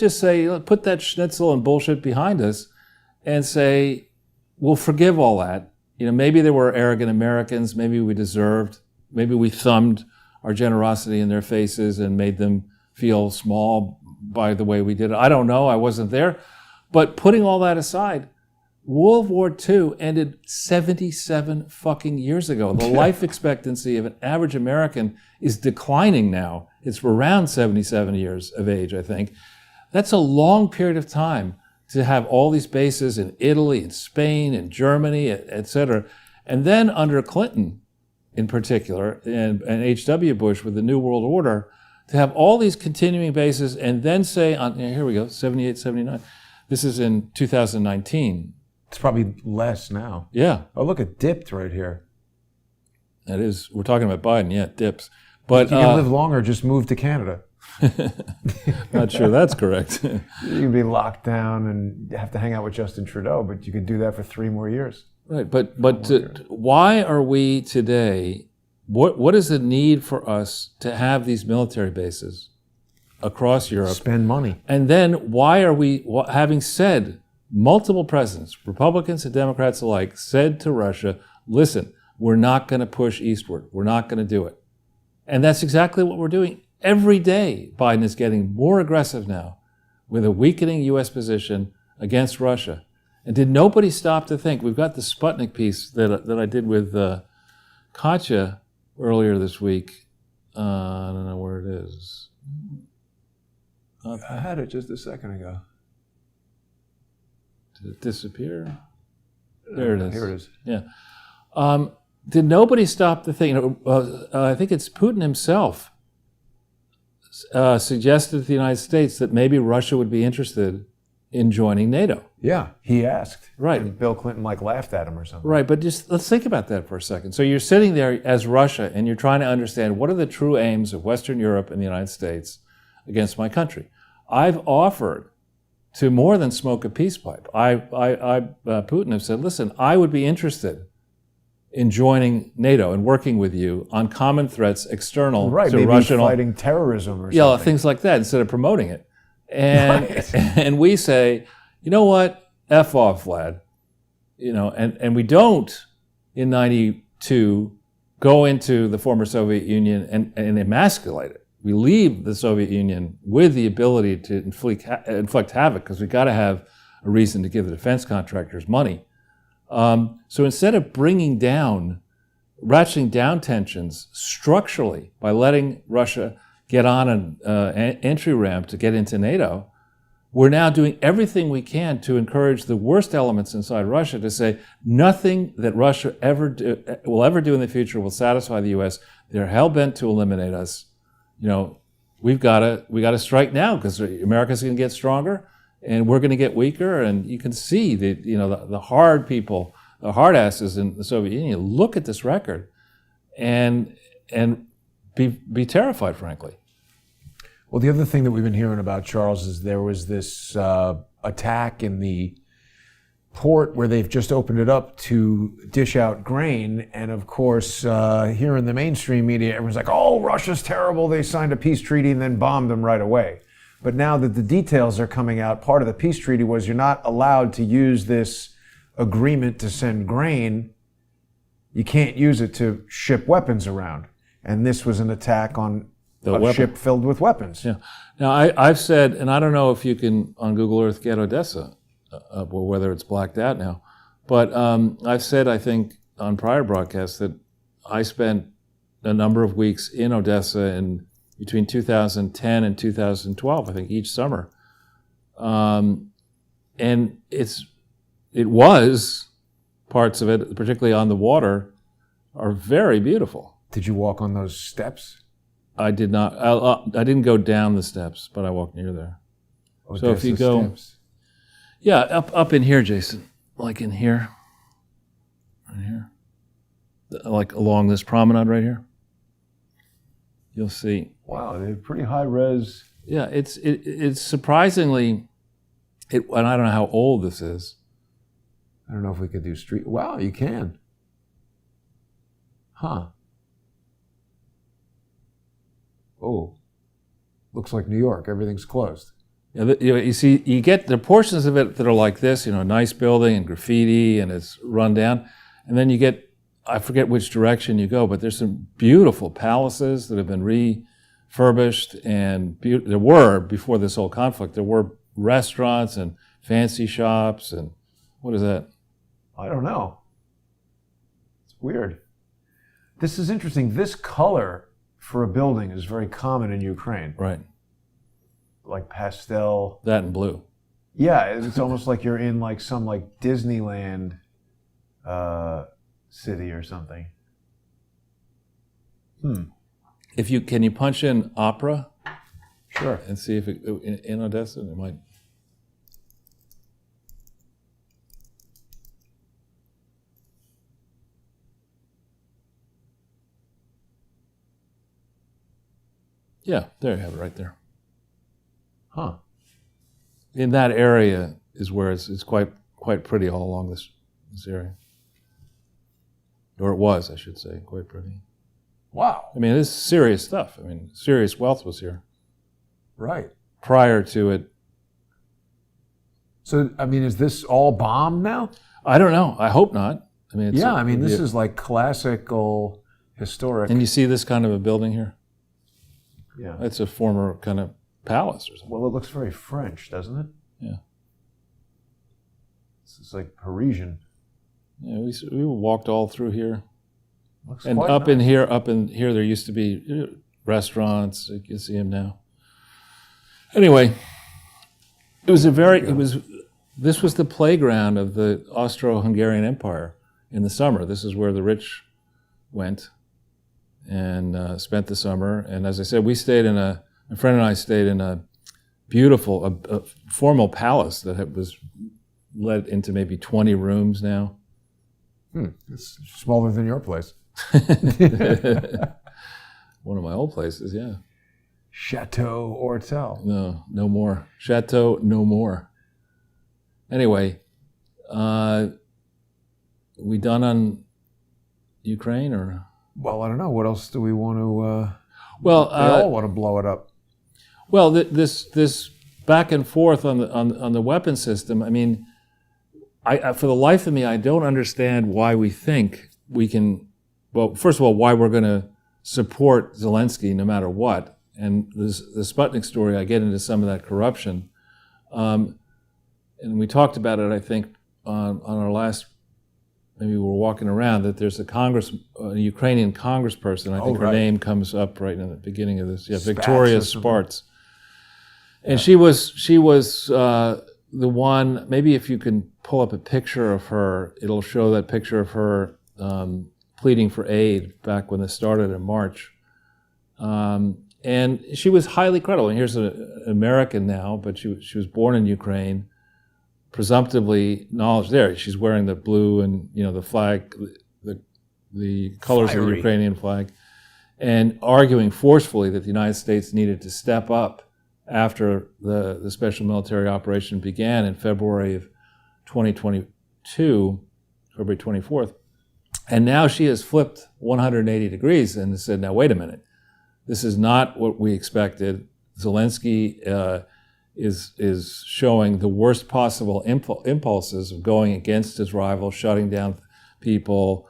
just say, put that schnitzel and bullshit behind us and say, we'll forgive all that. Maybe there were arrogant Americans, maybe we thumbed our generosity in their faces and made them feel small by the way we did it. I don't know, I wasn't there. But putting all that aside, World War II ended 77 fucking years ago. The life expectancy of an average American is declining now. It's around 77 years of age, I think. That's a long period of time to have all these bases in Italy and Spain and Germany, et cetera. And then under Clinton in particular, and H.W. Bush with the New World Order, to have all these continuing bases and then say, here we go, 78, 79. This is in 2019. It's probably less now. Yeah. Oh, look, it dipped right here. That is, we're talking about Biden, yeah, it dips. But you can live longer, just move to Canada. Not sure that's correct. You can be locked down and have to hang out with Justin Trudeau, but you could do that for 3 more years. Right, but why are we today, what is the need for us to have these military bases across Europe? Spend money. And then why are we, having said, multiple presidents, Republicans and Democrats alike, said to Russia, listen, we're not going to push eastward. We're not going to do it. And that's exactly what we're doing. Every day, Biden is getting more aggressive now with a weakening U.S. position against Russia. And did nobody stop to think? We've got the Sputnik piece that I did with Katya earlier this week. I don't know where it is. I had it just a second ago. Did it disappear? There it is. Here it is. Yeah. Did nobody stop to think? I think it's Putin himself suggested to the United States that maybe Russia would be interested in joining NATO. Yeah, he asked. Right. And Bill Clinton laughed at him or something. Right, but just let's think about that for a second. So you're sitting there as Russia and you're trying to understand what are the true aims of Western Europe and the United States against my country. I've offered to more than smoke a peace pipe. Putin have said, listen, I would be interested in joining NATO and working with you on common threats external right, to maybe Russian fighting terrorism or something. Yeah, things like that instead of promoting it. And right. And we say, you know what? F off, Vlad. And we don't in 92 go into the former Soviet Union and emasculate it. We leave the Soviet Union with the ability to inflict havoc because we've got to have a reason to give the defense contractors money. So instead of ratcheting down tensions structurally by letting Russia get on an entry ramp to get into NATO, we're now doing everything we can to encourage the worst elements inside Russia to say nothing that Russia will ever do in the future will satisfy the U.S. They're hell-bent to eliminate us. We got to strike now because America's going to get stronger and we're going to get weaker. And you can see that the hard people, the hard asses in the Soviet Union, look at this record and be terrified, frankly. Well, the other thing that we've been hearing about, Charles, is there was this attack in the port where they've just opened it up to dish out grain. And of course, here in the mainstream media, everyone's like, oh, Russia's terrible. They signed a peace treaty and then bombed them right away. But now that the details are coming out, part of the peace treaty was you're not allowed to use this agreement to send grain. You can't use it to ship weapons around. And this was an attack on a ship filled with weapons. Yeah. Now, I've said, and I don't know if you can, on Google Earth, get Odessa, or whether it's blacked out now, but I've said, I think, on prior broadcasts that I spent a number of weeks in Odessa between 2010 and 2012, I think, each summer. And it was, parts of it, particularly on the water, are very beautiful. Did you walk on those steps? I did not. I didn't go down the steps, but I walked near there. Odessa so if you go, steps. Yeah, up in here, Jason, like in here, right here, like along this promenade right here, you'll see. Wow, they're pretty high res. Yeah, it's surprisingly, and I don't know how old this is. I don't know if we could do street. Wow, you can. Huh. Oh, looks like New York. Everything's closed. Yeah, you see, you get the portions of it that are like this, nice building and graffiti and it's run down. And then you get, I forget which direction you go, but there's some beautiful palaces that have been refurbished. And there were, before this whole conflict, there were restaurants and fancy shops. And what is that? I don't know. It's weird. This is interesting. This color for a building is very common in Ukraine. Right. Like pastel. That and blue. Yeah, it's almost like you're in like some like Disneyland city or something. Can you punch in opera? Sure. And see if in Odessa it might. Yeah, there you have it right there. Huh. In that area is where it's quite pretty all along this area. Or it was, I should say, quite pretty. Wow. I mean, this is serious stuff. I mean, serious wealth was here. Right. Prior to it. So, I mean, is this all bombed now? I don't know. I hope not. I mean, this is like classical, historic. And you see this kind of a building here? Yeah. It's a former kind of palace or something. Well, it looks very French, doesn't it? Yeah. It's like Parisian. Yeah, we walked all through here. Looks and quite up nice. in here there used to be restaurants. You can see them now. Anyway, this was the playground of the Austro-Hungarian Empire in the summer. This is where the rich went and spent the summer. And as I said, my friend and I stayed in a beautiful, a formal palace that was let into maybe 20 rooms now. It's smaller than your place. One of my old places, yeah. Chateau Hortel. No more. Chateau, no more. Anyway, we done on Ukraine or? Well, I don't know. What else do we want to? They all want to blow it up. Well, this back and forth on the weapon system. I mean, I for the life of me, I don't understand why we think we can. Well, first of all, why we're going to support Zelensky no matter what. And the Sputnik story, I get into some of that corruption, and we talked about it. I think on our last maybe we were walking around, that there's a Ukrainian congressperson. I think her name comes up right in the beginning of this. Yeah, Victoria Spartz. And she was the one. Maybe if you can pull up a picture of her, it'll show that picture of her pleading for aid back when this started in March. And she was highly credible. And here's an American now, but she was born in Ukraine, presumptively knowledge there. She's wearing the blue and the flag, the colors of the Ukrainian flag, and arguing forcefully that the United States needed to step up after the special military operation began in February of 2022, February 24th. And now she has flipped 180 degrees and said, now wait a minute, this is not what we expected. Zelensky is showing the worst possible impulses of going against his rival, shutting down people,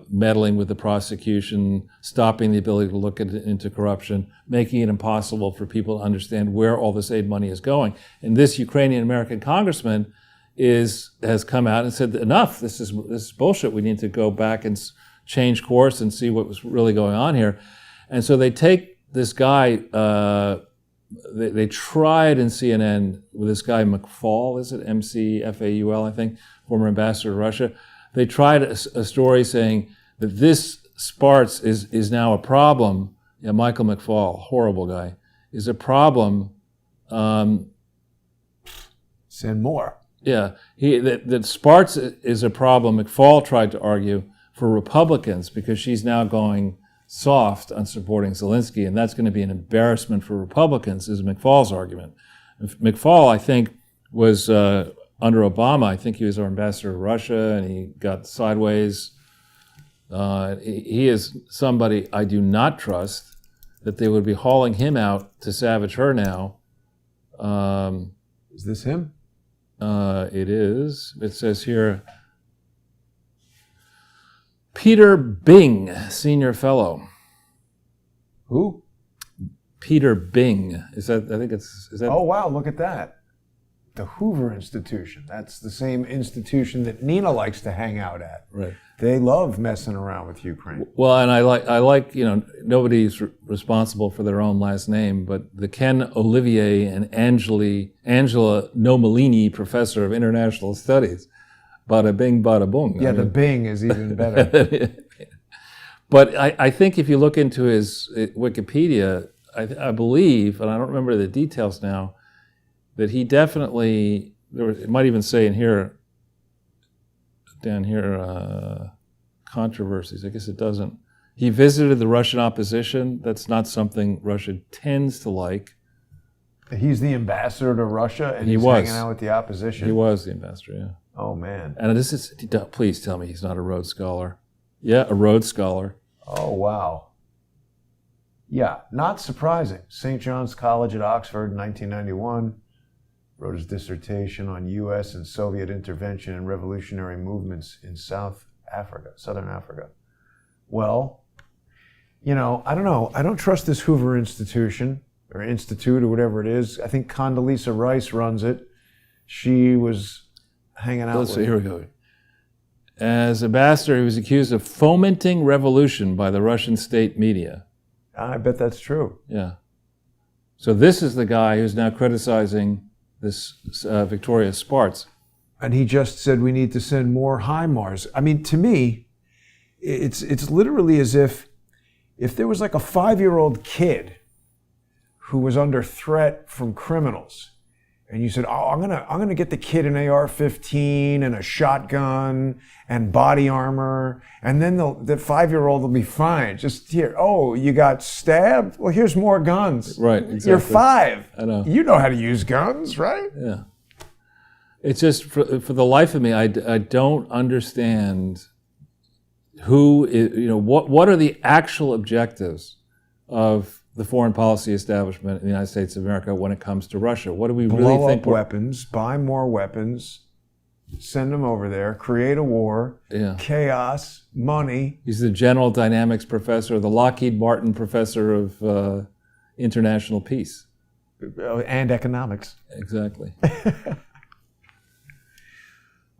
meddling with the prosecution, stopping the ability to look into corruption, making it impossible for people to understand where all this aid money is going. And this Ukrainian-American congressman has come out and said, enough, this is bullshit. We need to go back and change course and see what was really going on here. And so they take this guy, they tried in CNN with this guy McFaul, is it? McFaul, I think, former ambassador to Russia. They tried a story saying that this Spartz is now a problem. Yeah, Michael McFaul, horrible guy, is a problem. Send more. Yeah, that Spartz is a problem. McFaul tried to argue for Republicans because she's now going soft on supporting Zelensky, and that's going to be an embarrassment for Republicans, is McFaul's argument. McFaul, I think, was under Obama. I think he was our ambassador to Russia, and he got sideways. He is somebody I do not trust, that they would be hauling him out to savage her now. Is this him? It is. It says here, Peter Bing, senior fellow. Who? Peter Bing. Is that? Oh wow! Look at that. The Hoover Institution. That's the same institution that Nina likes to hang out at. Right. They love messing around with Ukraine. Well, and I like nobody's responsible for their own last name, but the Ken Olivier and Angela Nomolini Professor of International Studies. Bada bing, bada boom. Yeah, the Bing is even better. But I think if you look into his Wikipedia, I believe, and I don't remember the details now, that he definitely, it might even say in here, down here, controversies. I guess it doesn't. He visited the Russian opposition. That's not something Russia tends to like. He's the ambassador to Russia, and he's hanging out with the opposition. He was the ambassador, yeah. Oh, man. And this is, please tell me he's not a Rhodes Scholar. Yeah, a Rhodes Scholar. Oh, wow. Yeah, not surprising. St. John's College at Oxford in 1991. Wrote his dissertation on U.S. and Soviet intervention in revolutionary movements in Southern Africa. Well, I don't know. I don't trust this Hoover Institution or Institute or whatever it is. I think Condoleezza Rice runs it. She was hanging out with... Here we go. As ambassador, he was accused of fomenting revolution by the Russian state media. I bet that's true. Yeah. So this is the guy who's now criticizing this Victoria Spartz. And he just said we need to send more HIMARS. I mean, to me, it's literally as if there was like a 5-year-old kid who was under threat from criminals, and you said, "Oh, I'm gonna get the kid an AR-15 and a shotgun and body armor, and then the 5-year-old will be fine. Just here, oh, you got stabbed? Well, here's more guns. Right, exactly. You're 5. I know. You know how to use guns, right? Yeah. It's just for the life of me, I don't understand who is, what are the actual objectives of the foreign policy establishment in the United States of America when it comes to Russia. What do we really think? Blow up weapons, buy more weapons, send them over there, create a war, chaos, money. He's the General Dynamics professor, the Lockheed Martin professor of international peace. And economics. Exactly.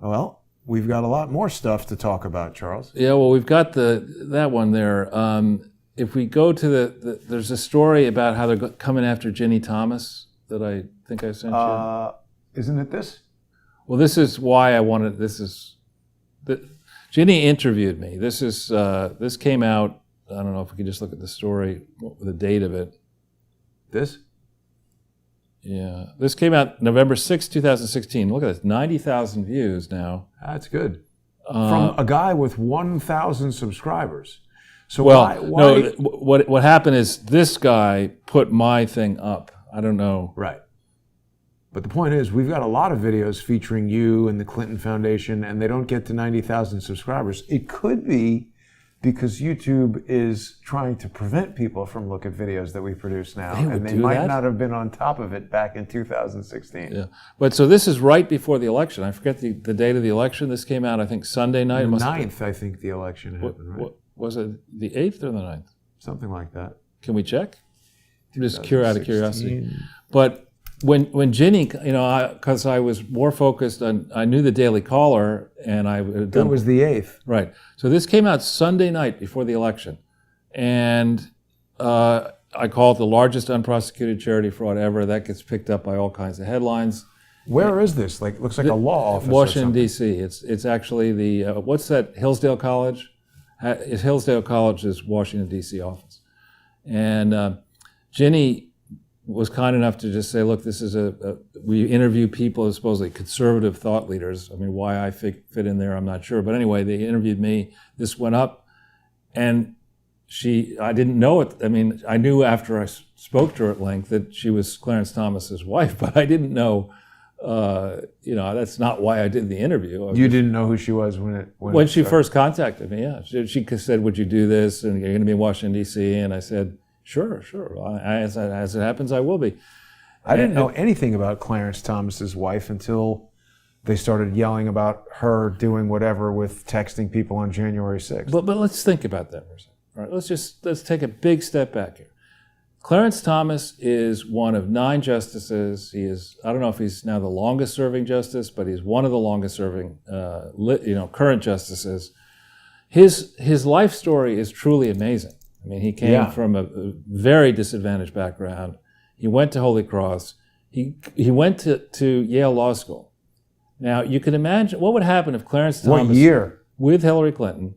Well, we've got a lot more stuff to talk about, Charles. Yeah, well, we've got that one there. If we go to there's a story about how they're coming after Ginny Thomas that I think I sent you. Isn't it this? Well, this is why I wanted. Ginny interviewed me. This came out. I don't know if we could just look at the story, the date of it. This? Yeah, this came out November 6, 2016. Look at this, 90,000 views now. That's good. From a guy with 1,000 subscribers. So why? No, what happened is this guy put my thing up. I don't know. Right. But the point is, we've got a lot of videos featuring you and the Clinton Foundation, and they don't get to 90,000 subscribers. It could be because YouTube is trying to prevent people from looking at videos that we produce now, and they might not have been on top of it back in 2016. Yeah, but so this is right before the election. I forget the date of the election. This came out, I think, Sunday night. The 9th, I think the election happened, right? Was it the 8th or the 9th? Something like that. Can we check? Just out of curiosity. But when Ginny, because I was more focused on, I knew the Daily Caller, and I had done. It was the 8th. Right. So this came out Sunday night before the election, and I call it the largest unprosecuted charity fraud ever. That gets picked up by all kinds of headlines. Where is this? Looks like a law office. Washington D.C. It's actually the what's that? Hillsdale College. Hillsdale College's Washington D.C. office, and Ginny was kind enough to just say, look, this is we interview people as supposedly conservative thought leaders. I mean, why I fit in there, I'm not sure. But anyway, they interviewed me. This went up, and I didn't know it. I mean, I knew after I spoke to her at length that she was Clarence Thomas's wife, but I didn't know, that's not why I did the interview. You didn't know who she was when she first contacted me, yeah. She said, would you do this? And you're going to be in Washington, D.C. And I said, Sure. As it happens, I will be. I didn't know anything about Clarence Thomas's wife until they started yelling about her doing whatever with texting people on January 6th. But let's think about that for a second. All right, let's take a big step back here. Clarence Thomas is one of 9 justices. He is, I don't know if he's now the longest serving justice, but he's one of the longest serving current justices. His life story is truly amazing. I mean, he came from a very disadvantaged background. He went to Holy Cross. He went to Yale Law School. Now, you can imagine what would happen if Clarence Thomas... What year? With Hillary Clinton.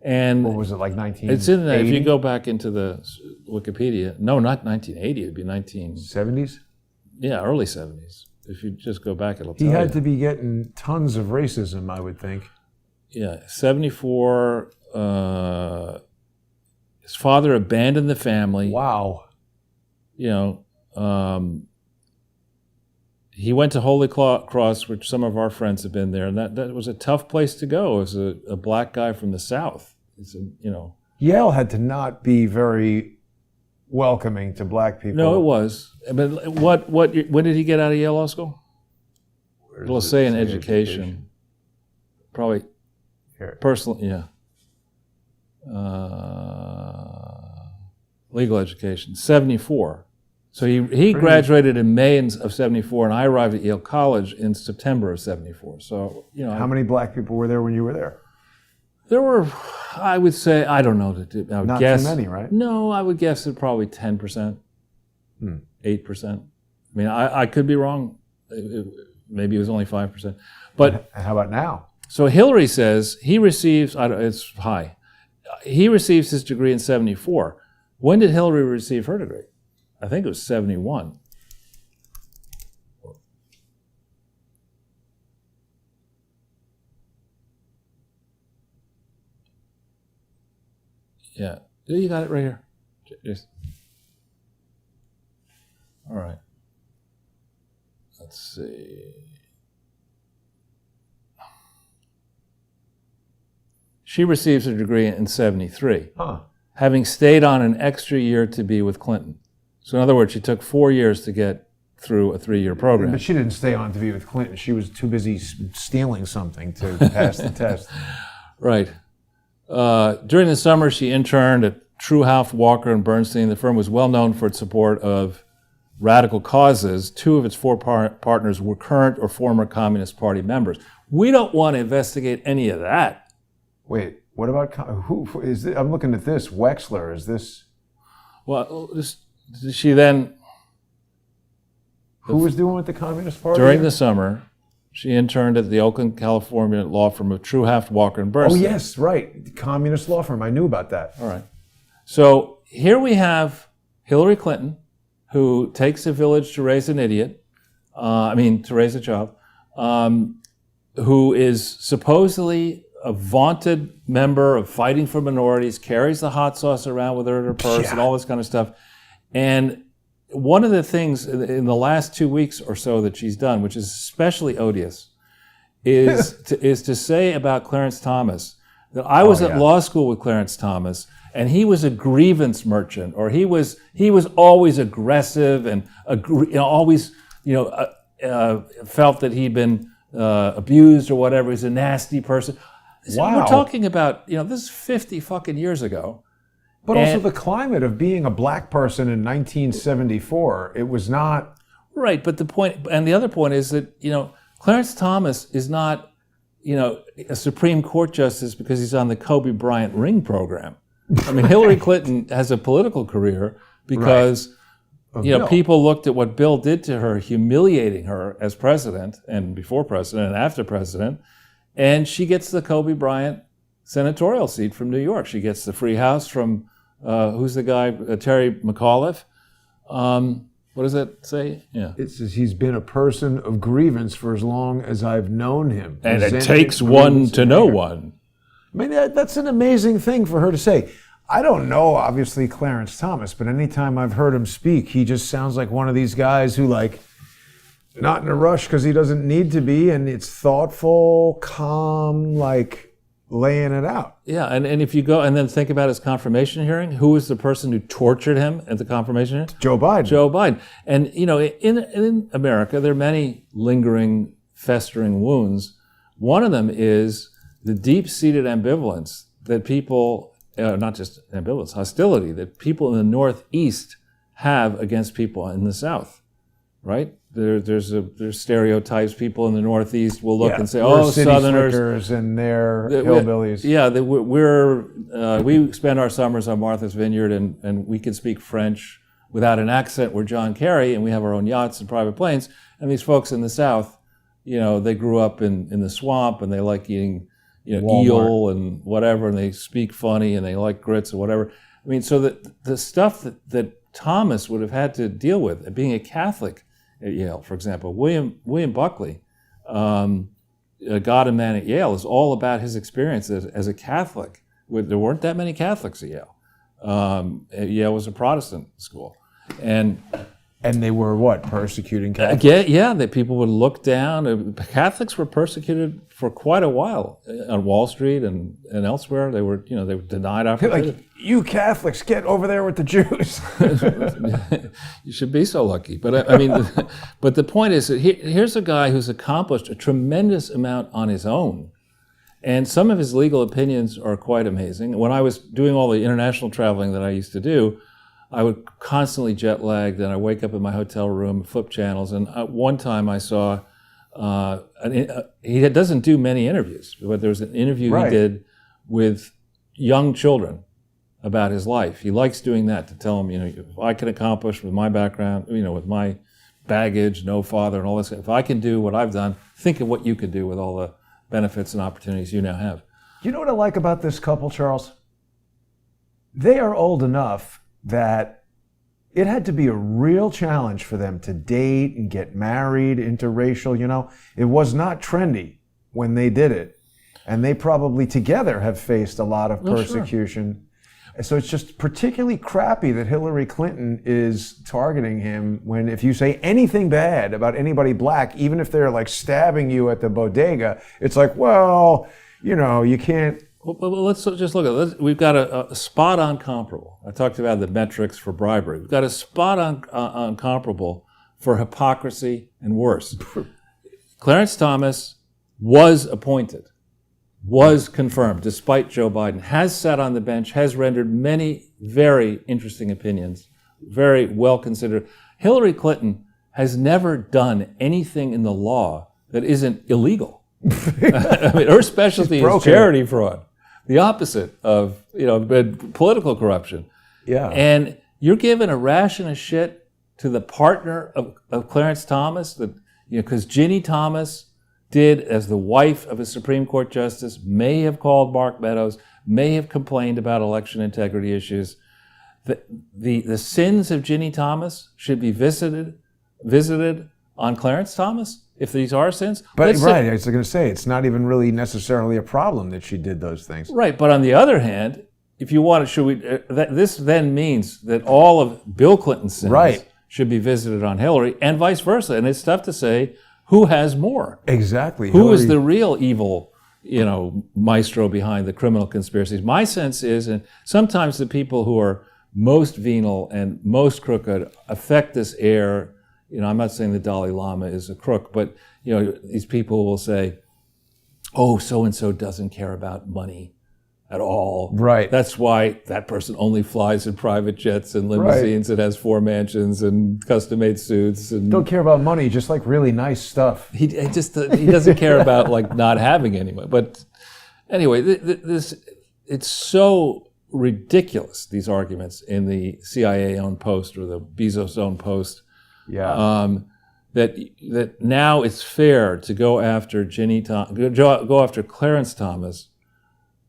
And what was it, like 1980? It's in there. If you go back into the Wikipedia, no, not 1980. It would be 70s? Yeah, early 70s. If you just go back, it'll tell you. He had to be getting tons of racism, I would think. Yeah, 74... his father abandoned the family. Wow. He went to Holy Cross, which some of our friends have been there, and that was a tough place to go as a black guy from the South. Yale had to not be very welcoming to black people. No, it was. But when did he get out of Yale Law School? It'll say in education. Probably here. Personal, yeah. Legal education, 74. So he graduated in May of 74, and I arrived at Yale College in September of 74. So, How many black people were there when you were there? There were, I would say, I don't know. I would Not guess, too many, right? No, I would guess it probably 10%, 8%. I mean, I could be wrong. Maybe it was only 5%. But how about now? So Hillary says he receives, it's high. He receives his degree in 74. When did Hillary receive her degree? I think it was 71. Yeah, you got it right here. All right. Let's see. She receives her degree in 73, having stayed on an extra year to be with Clinton. So in other words, she took 4 years to get through a 3-year program. But she didn't stay on to be with Clinton. She was too busy stealing something to pass the test. Right. During the summer, she interned at Truehoff, Walker, and Bernstein. The firm was well known for its support of radical causes. 2 of its 4 partners were current or former Communist Party members. We don't want to investigate any of that. Wait, what about who is this? I'm looking at this. Wexler, is this? Well, she then... Who was doing with the Communist Party? During the summer, she interned at the Oakland, California law firm of Truhaft, Walker, and Burstyn. Oh, yes, right. The communist law firm. I knew about that. All right. So here we have Hillary Clinton, who takes a village to raise an idiot, to raise a child, who is supposedly a vaunted member of Fighting for Minorities, carries the hot sauce around with her in her purse and all this kind of stuff. And one of the things in the last 2 weeks or so that she's done, which is especially odious, is to say about Clarence Thomas that I was at law school with Clarence Thomas, and he was a grievance merchant, or he was always aggressive and always felt that he'd been abused or whatever. He's a nasty person. Wow. We're talking about this is 50 fucking years ago. But also the climate of being a black person in 1974, it was not... Right, but the other point is that, Clarence Thomas is not, a Supreme Court justice because he's on the Kobe Bryant ring program. I mean, Hillary Clinton has a political career because, people looked at what Bill did to her, humiliating her as president and before president and after president, and she gets the Kobe Bryant senatorial seat from New York. She gets the free house from, who's the guy, Terry McAuliffe. What does that say? Yeah. It says he's been a person of grievance for as long as I've known him. And it takes one to know one. I mean, that's an amazing thing for her to say. I don't know, obviously, Clarence Thomas, but anytime I've heard him speak, he just sounds like one of these guys who, not in a rush because he doesn't need to be, and it's thoughtful, calm, laying it out. Yeah, and if you go and then think about his confirmation hearing, who was the person who tortured him at the confirmation hearing? Joe Biden. Joe Biden. And, in America, there are many lingering, festering wounds. One of them is the deep-seated ambivalence that people, not just ambivalence, hostility, that people in the Northeast have against people in the South, right? There's stereotypes. People in the Northeast will look and say, "Oh, Southerners and they're hillbillies." We spend our summers on Martha's Vineyard, and we can speak French without an accent. We're John Kerry, and we have our own yachts and private planes. And these folks in the South, they grew up in the swamp, and they like eating, eel and whatever, and they speak funny, and they like grits or whatever. I mean, so the stuff that Thomas would have had to deal with, being a Catholic at Yale, for example. William Buckley, God and Man at Yale, is all about his experience as a Catholic. There weren't that many Catholics at Yale. Yale was a Protestant school. And they were what? Persecuting Catholics? That people would look down. Catholics were persecuted for quite a while on Wall Street and elsewhere. They were denied opportunity. You Catholics, get over there with the Jews. You should be so lucky. But but the point is that here's a guy who's accomplished a tremendous amount on his own. And some of his legal opinions are quite amazing. When I was doing all the international traveling that I used to do, I would constantly jet lagged, and I wake up in my hotel room, flip channels, and one time I saw, he doesn't do many interviews, but there was an interview he did with young children about his life. He likes doing that, to tell them, if I can accomplish with my background, with my baggage, no father and all this, if I can do what I've done, think of what you could do with all the benefits and opportunities you now have. You know what I like about this couple, Charles? They are old enough that it had to be a real challenge for them to date and get married, interracial, It was not trendy when they did it. And they probably together have faced a lot of persecution. Sure. So it's just particularly crappy that Hillary Clinton is targeting him when, if you say anything bad about anybody black, even if they're stabbing you at the bodega, it's you can't. Well, let's just look at it. We've got a spot-on comparable. I talked about the metrics for bribery. We've got a spot-on comparable for hypocrisy and worse. Clarence Thomas was appointed, was confirmed, despite Joe Biden, has sat on the bench, has rendered many very interesting opinions, very well considered. Hillary Clinton has never done anything in the law that isn't illegal. I mean, her specialty is charity fraud, the opposite of political corruption. Yeah. And you're giving a ration of shit to the partner of Clarence Thomas, that because Ginny Thomas did, as the wife of a Supreme Court justice, may have called Mark Meadows, may have complained about election integrity issues. The sins of Ginny Thomas should be visited on Clarence Thomas, if these are sins. But I was going to say, it's not even really necessarily a problem that she did those things. Right, but on the other hand, if you want to, this then means that all of Bill Clinton's sins should be visited on Hillary, and vice versa. And it's tough to say who has more. Exactly. Who is the real evil, maestro behind the criminal conspiracies? My sense is, and sometimes the people who are most venal and most crooked affect this air. I'm not saying the Dalai Lama is a crook, but these people will say, "Oh, so and so doesn't care about money at all. Right. That's why that person only flies in private jets and limousines and has 4 mansions and custom-made suits and don't care about money, just like really nice stuff." He doesn't care about like not having any money. But anyway, it's so ridiculous, these arguments in the CIA-owned Post or the Bezos-owned Post. Yeah. That now it's fair to go after go after Clarence Thomas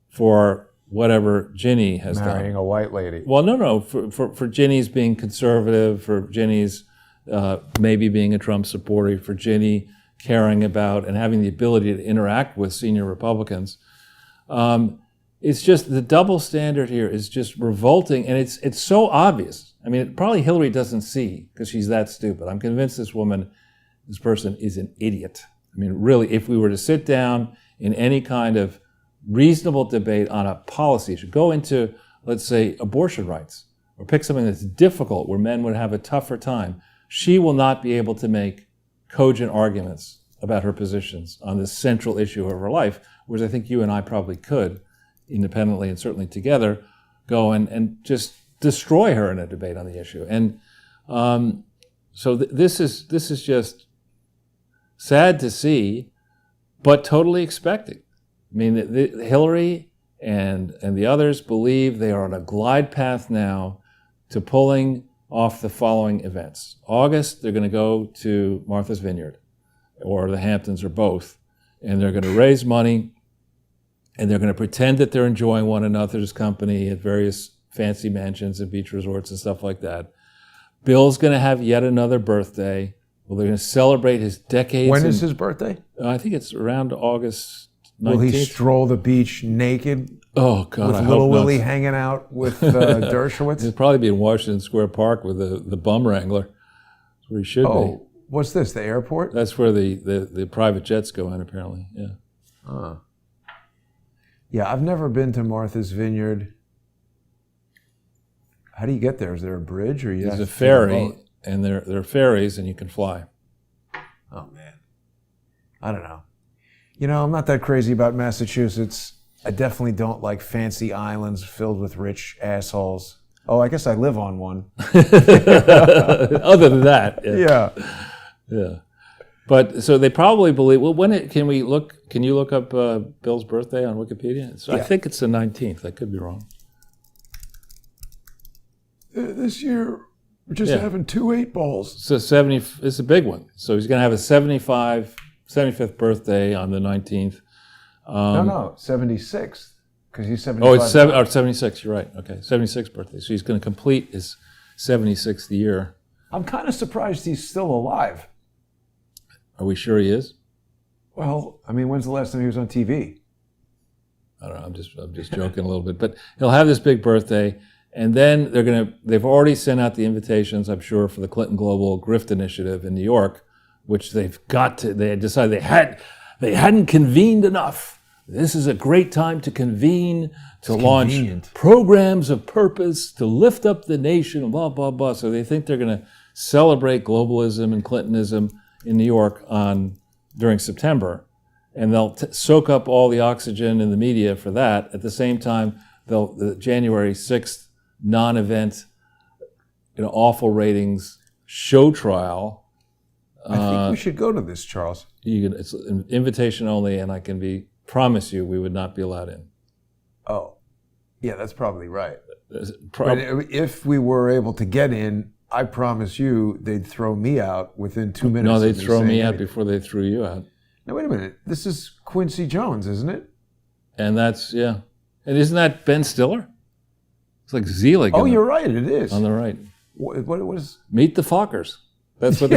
for whatever Ginny has done. Marrying a white lady. Well, no, for Ginny's being conservative, for Ginny's maybe being a Trump supporter, for Ginny caring about and having the ability to interact with senior Republicans. It's just the double standard here is just revolting, and it's so obvious. I mean, probably Hillary doesn't see because she's that stupid. I'm convinced this person is an idiot. I mean, really, if we were to sit down in any kind of reasonable debate on a policy, should go into, let's say, abortion rights, or pick something that's difficult where men would have a tougher time, she will not be able to make cogent arguments about her positions on this central issue of her life, whereas I think you and I probably could, independently and certainly together, go and just destroy her in a debate on the issue. And so this is just sad to see, but totally expected. I mean, Hillary and the others believe they are on a glide path now to pulling off the following events. August, they're going to go to Martha's Vineyard, or the Hamptons, or both, and they're going to raise money, and they're going to pretend that they're enjoying one another's company at various fancy mansions and beach resorts and stuff like that. Bill's going to have yet another birthday. Well, they're going to celebrate his decades. When is his birthday? I think it's around August 19th. Will he stroll the beach naked? Oh, God, with Little Willie hanging out with Dershowitz? He'll probably be in Washington Square Park with the bum wrangler. That's where he should be. What's this, the airport? That's where the private jets go in, apparently, yeah. Yeah, I've never been to Martha's Vineyard. How do you get there? Is there a bridge, or there's a ferry, and there are ferries, and you can fly. Oh man, I don't know. I'm not that crazy about Massachusetts. I definitely don't like fancy islands filled with rich assholes. Oh, I guess I live on one. Other than that, yeah. But so they probably believe. Well, can you look up Bill's birthday on Wikipedia? So I think it's the 19th. I could be wrong. This year, we're just having 2 8-balls. So 70. It's a big one. So he's going to have a 75th birthday on the 19th. No, 76, because he's 75. Oh, it's 76. You're right. Okay, 76th birthday. So he's going to complete his 76th year. I'm kind of surprised he's still alive. Are we sure he is? Well, I mean, when's the last time he was on TV? I don't know. I'm just joking a little bit. But he'll have this big birthday, and then they've already sent out the invitations, I'm sure, for the Clinton Global Grift Initiative in New York, which they had decided they hadn't convened enough. This is a great time to convene, to launch programs of purpose, to lift up the nation, blah, blah, blah. So they think they're going to celebrate globalism and Clintonism in New York during September. And they'll soak up all the oxygen in the media for that. At the same time, the January 6th non-event, awful ratings show trial. I think we should go to this, Charles. It's an invitation only, and I can promise you we would not be allowed in. Oh, yeah, that's probably right. But if we were able to get in, I promise you they'd throw me out within 2 minutes. No, they'd throw me out before they threw you out. Now, wait a minute. This is Quincy Jones, isn't it? And that's, yeah. And isn't that Ben Stiller? It's like Zelig. Oh, you're right. It is. On the right. What is? Meet the Fockers. That's what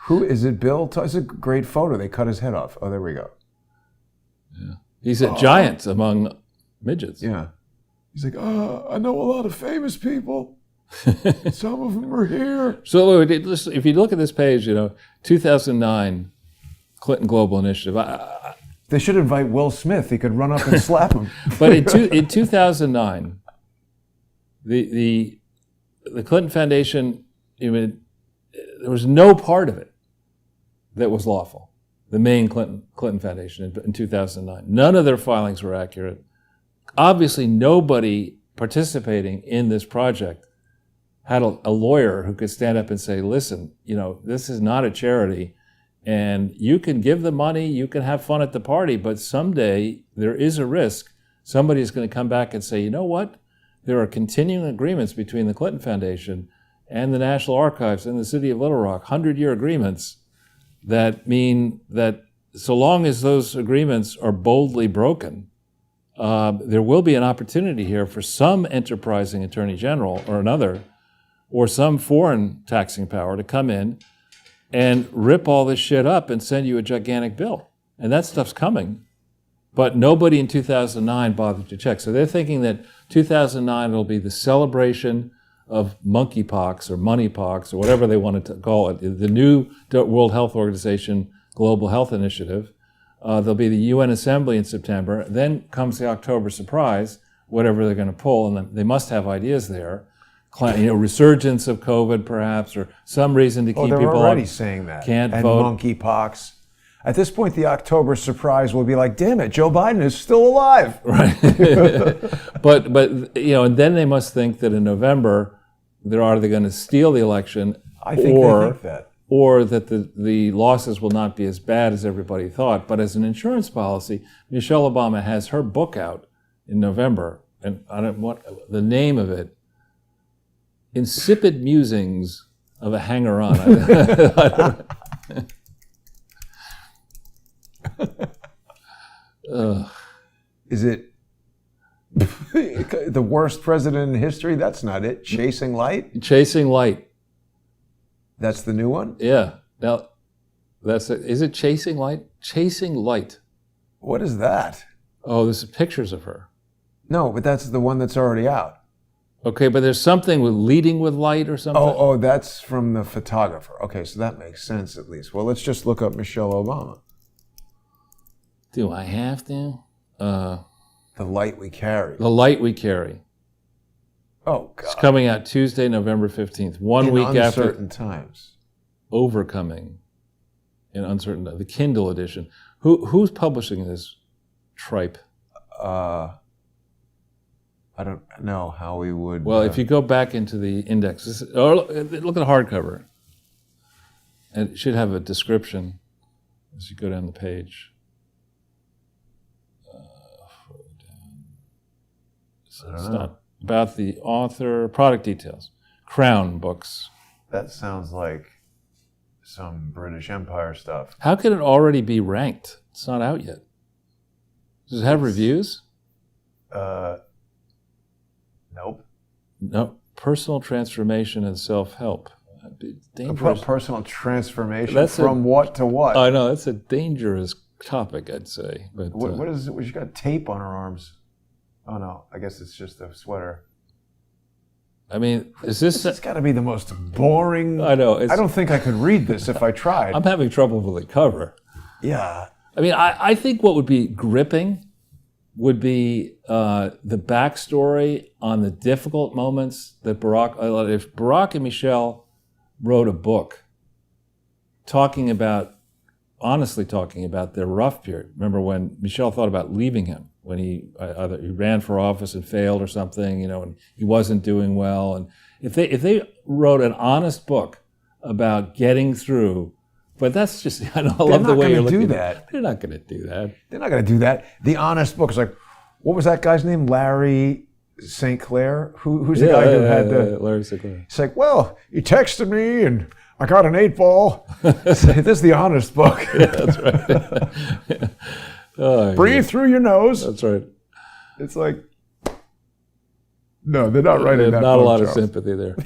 Who is it, Bill? It's a great photo. They cut his head off. Oh, there we go. Yeah. He's a giant among midgets. Yeah. He's like, I know a lot of famous people. Some of them are here. So if you look at this page, 2009 Clinton Global Initiative. They should invite Will Smith. He could run up and slap him. But in 2009, the Clinton Foundation, there was no part of it that was lawful. The main Clinton Foundation in 2009. None of their filings were accurate. Obviously, nobody participating in this project had a lawyer who could stand up and say, listen, this is not a charity, and you can give the money, you can have fun at the party, but someday there is a risk somebody's going to come back and say, you know what? There are continuing agreements between the Clinton Foundation and the National Archives and the City of Little Rock, 100-year agreements that mean that so long as those agreements are boldly broken, there will be an opportunity here for some enterprising attorney general or another, or some foreign taxing power to come in and rip all this shit up and send you a gigantic bill. And that stuff's coming. But nobody in 2009 bothered to check. So they're thinking that 2009 will be the celebration of monkeypox or moneypox or whatever they wanted to call it, the new World Health Organization Global Health Initiative. There'll be the UN Assembly in September. Then comes the October surprise, whatever they're going to pull, and they must have ideas there. Resurgence of COVID, perhaps, or some reason to keep people. They're already saying that. Can't and vote. Monkeypox. At this point, the October surprise will be like, damn it, Joe Biden is still alive. Right. but and then they must think that in November, they're either going to steal the election, I think they think that. Or that the losses will not be as bad as everybody thought. But as an insurance policy, Michelle Obama has her book out in November, and I don't want the name of it. Insipid Musings of a Hanger-On. Is it the worst president in history? That's not it. Chasing Light? Chasing Light. That's the new one? Yeah. Now, that's it. Is it Chasing Light? Chasing Light. What is that? Oh, there's pictures of her. No, but that's the one that's already out. Okay, but there's something with leading with light or something? Oh, that's from the photographer. Okay, so that makes sense at least. Well, let's just look up Michelle Obama. Do I have to? The Light We Carry. The Light We Carry. Oh, God. It's coming out Tuesday, November 15th, one week after Uncertain Times. Overcoming in Uncertain Times, the Kindle edition. Who's publishing this tripe? I don't know how we would... Well, if you go back into the index, look at the hardcover. And it should have a description as you go down the page. It's not about the author, product details. Crown Books. That sounds like some British Empire stuff. How can it already be ranked? It's not out yet. Does it have reviews? Nope. No. Personal transformation and self-help. Dangerous. Personal transformation from what to what? I know, that's a dangerous topic, I'd say. But what is it? She's got tape on her arms. Oh no, I guess it's just a sweater. I mean, is this... It's got to be the most boring... I know. I don't think I could read this if I tried. I'm having trouble with the cover. Yeah. I mean, I think what would be gripping would be the backstory on the difficult moments that if Barack and Michelle wrote a book honestly talking about their rough period. Remember when Michelle thought about leaving him, when he either he ran for office and failed or something, and he wasn't doing well. And if they wrote an honest book about getting through But that's just, I love the way you're looking at that. They're not going to do that. They're not going to do that. The Honest Book is like, what was that guy's name? Larry St. Clair? Who's the guy who had the... Larry St. Clair. It's like, well, he texted me and I got an 8-ball. This is the Honest Book. Yeah, that's right. Breathe through your nose. That's right. It's like, no, they're not writing that. Not book, a lot Charles. of sympathy there.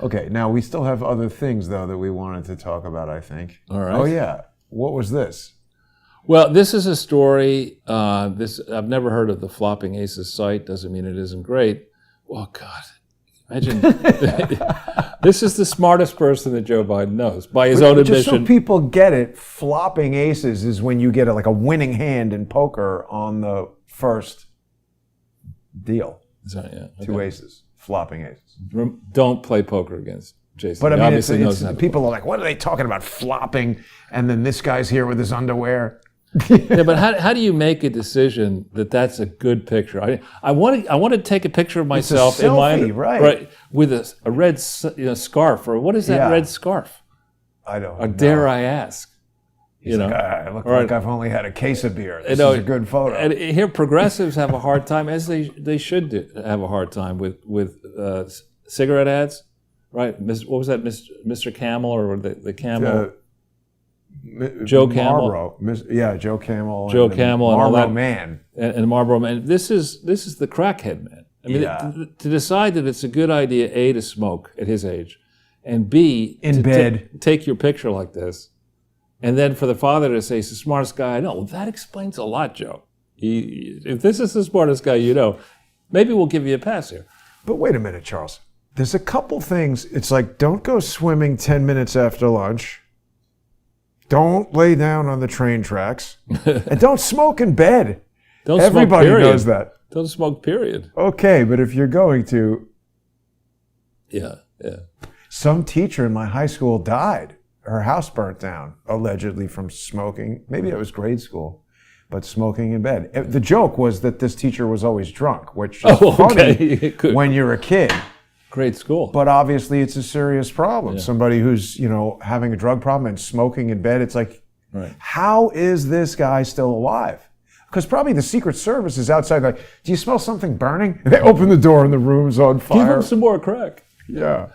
Okay, now we still have other things, though, that we wanted to talk about, I think. All right. Oh, yeah. What was this? Well, this is a story. I've never heard of the Flopping Aces site. Doesn't mean it isn't great. Oh, God. Imagine. This is the smartest person that Joe Biden knows, by his own admission. Just so people get it, flopping aces is when you get like a winning hand in poker on the first deal. So, yeah, okay. 2 aces. Flopping aces. Don't play poker against Jason. But I mean, obviously people are like, what are they talking about flopping? And then this guy's here with his underwear. Yeah, but how do you make a decision that that's a good picture? I want to take a picture of myself it's a selfie, in right with a red scarf, or what is that red scarf? I don't. Or dare I ask? He's like, I look like I've only had a case of beer. This is a good photo. And here, progressives have a hard time, as they should have a hard time with cigarette ads, right? What was that, Mr. Camel or the Camel? Joe Camel. Marlboro. Yeah, Joe Camel. Joe Camel and Marlboro all that. Man. And Marlboro Man. This is the crackhead man. I mean, to decide that it's a good idea, A, to smoke at his age, and B, in bed, take your picture like this, and then for the father to say, he's the smartest guy I know. Well, that explains a lot, Joe. If this is the smartest guy you know, maybe we'll give you a pass here. But wait a minute, Charles. There's a couple things. It's like, don't go swimming 10 minutes after lunch. Don't lay down on the train tracks. And don't smoke in bed. Everybody knows that. Don't smoke, period. Okay, but if you're going to... Yeah. Some teacher in my high school died. Her house burnt down, allegedly from smoking. Maybe it was grade school, but smoking in bed. The joke was that this teacher was always drunk, which is funny when you're a kid. Grade school. But obviously it's a serious problem. Yeah. Somebody who's, having a drug problem and smoking in bed, it's like, How is this guy still alive? Because probably the Secret Service is outside like, do you smell something burning? And they open the door and the room's on fire. Give him some more crack. Yeah.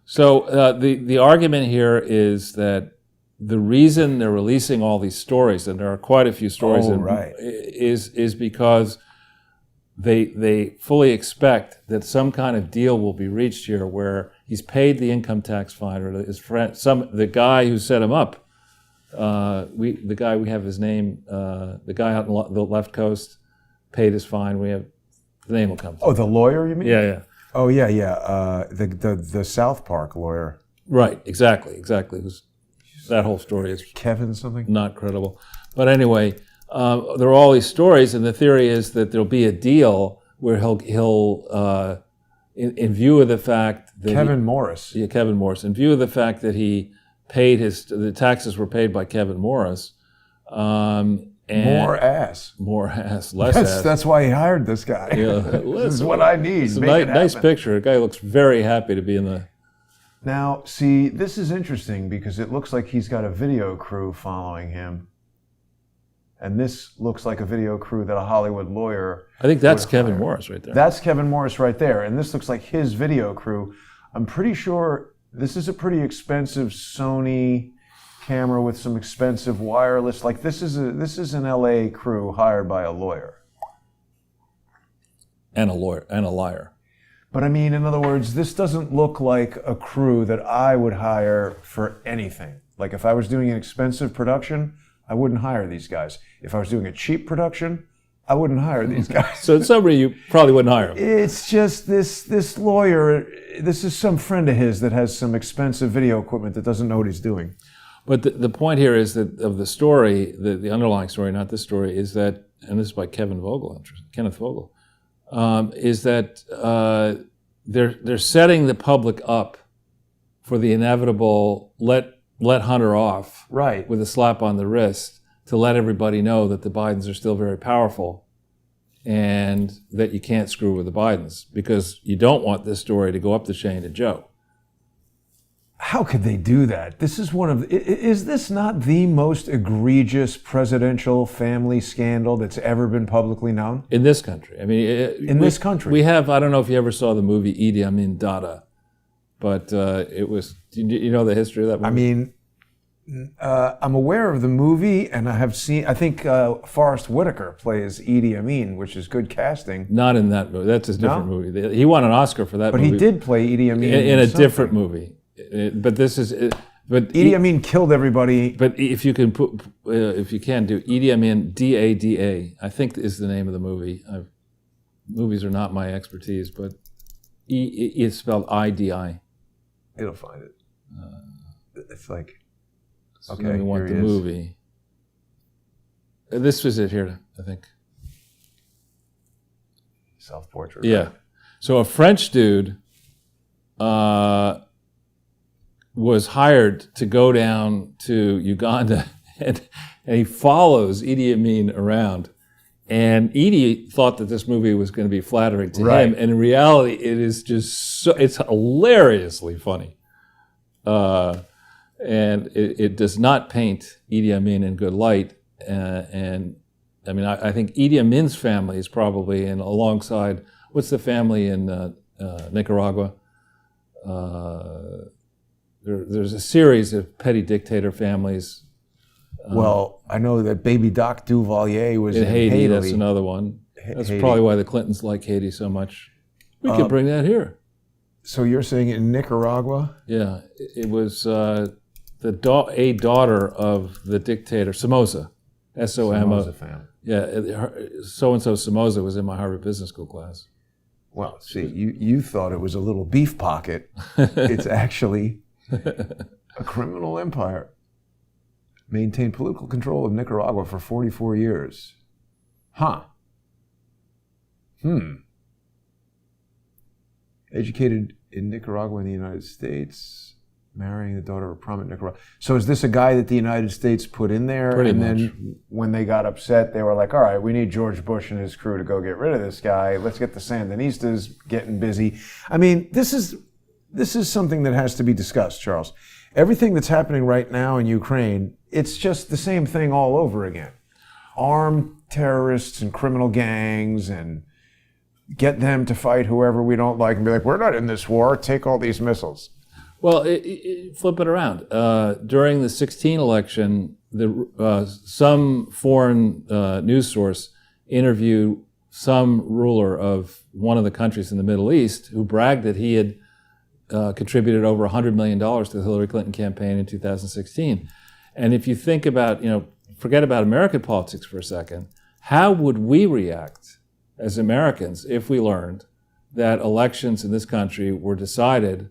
So the argument here is that the reason they're releasing all these stories, and there are quite a few stories, is because they fully expect that some kind of deal will be reached here where he's paid the income tax fine, or his friend, the guy who set him up. The guy, we have his name. The guy out on the left coast paid his fine. The name will come. Oh, the lawyer, you mean? Yeah. Oh, yeah. The South Park lawyer. Right. Exactly. That whole story is Kevin something. Not credible. But anyway, there are all these stories, and the theory is that there'll be a deal where he'll in view of the fact that Kevin Morris. Yeah, Kevin Morris. In view of the fact that he paid the taxes were paid by Kevin Morris. And more ass, less ass. That's why he hired this guy. Yeah, this is what I need. It's a nice picture. The guy looks very happy to be in the... Now, see, this is interesting because it looks like he's got a video crew following him. And this looks like a video crew that a Hollywood lawyer... I think that's Kevin Morris right there. That's Kevin Morris right there. And this looks like his video crew. I'm pretty sure this is a pretty expensive Sony camera with some expensive wireless. Like this is an LA crew hired by a lawyer. And a liar. But I mean, in other words, this doesn't look like a crew that I would hire for anything. Like if I was doing an expensive production, I wouldn't hire these guys. If I was doing a cheap production, I wouldn't hire these guys. So it's somebody you probably wouldn't hire. It's just this lawyer, this is some friend of his that has some expensive video equipment that doesn't know what he's doing. But the point here is that of the story, the underlying story, not this story, is that, and this is by Kenneth Vogel, is that they're setting the public up for the inevitable let Hunter off with a slap on the wrist to let everybody know that the Bidens are still very powerful and that you can't screw with the Bidens because you don't want this story to go up the chain to Joe. How could they do that? This is is this not the most egregious presidential family scandal that's ever been publicly known? In this country. I mean, this country. We have, I don't know if you ever saw the movie Idi Amin Dada, but it was, you know the history of that movie? I mean, I'm aware of the movie, and I think Forrest Whitaker plays Idi Amin, which is good casting. Not in that movie. That's a different movie. He won an Oscar for that movie. But he did play Idi Amin in a different movie. But this is... But Idi Amin killed everybody. But if you can do Idi Amin, D-A-D-A, I think is the name of the movie. Movies are not my expertise, but it's spelled I-D-I. It'll find it. It's like... Okay, we want the movie. This was it here, I think. Self-portrait. Yeah. Right? So a French dude was hired to go down to Uganda, and he follows Idi Amin around. And Idi thought that this movie was going to be flattering to him, and in reality, it is just it's hilariously funny. And it does not paint Idi Amin in good light. And I mean, I think Idi Amin's family is probably alongside, what's the family in Nicaragua? There's a series of petty dictator families. Well, I know that baby Doc Duvalier was in Haiti. That's another one. That's probably why the Clintons like Haiti so much. We could bring that here. So you're saying in Nicaragua? Yeah, it was a daughter of the dictator, Somoza, S-O-M-O. Somoza family. Yeah, so-and-so Somoza was in my Harvard Business School class. Well, see, you thought it was a little beef pocket. It's actually a criminal empire. Maintained political control of Nicaragua for 44 years. Educated in Nicaragua and the United States, marrying the daughter of a prominent Nicaragua. So is this a guy that the United States put in there? Pretty and much. Then when they got upset, they were like, all right, we need George Bush and his crew to go get rid of this guy. Let's get the Sandinistas getting busy. I mean, this is something that has to be discussed, Charles. Everything that's happening right now in Ukraine, it's just the same thing all over again. Armed terrorists and criminal gangs, and get them to fight whoever we don't like and be like, we're not in this war, take all these missiles. Well, flip it around. During the 2016 election, some foreign news source interviewed some ruler of one of the countries in the Middle East who bragged that he had contributed over $100 million to the Hillary Clinton campaign in 2016. And if you think about, forget about American politics for a second, how would we react as Americans if we learned that elections in this country were decided,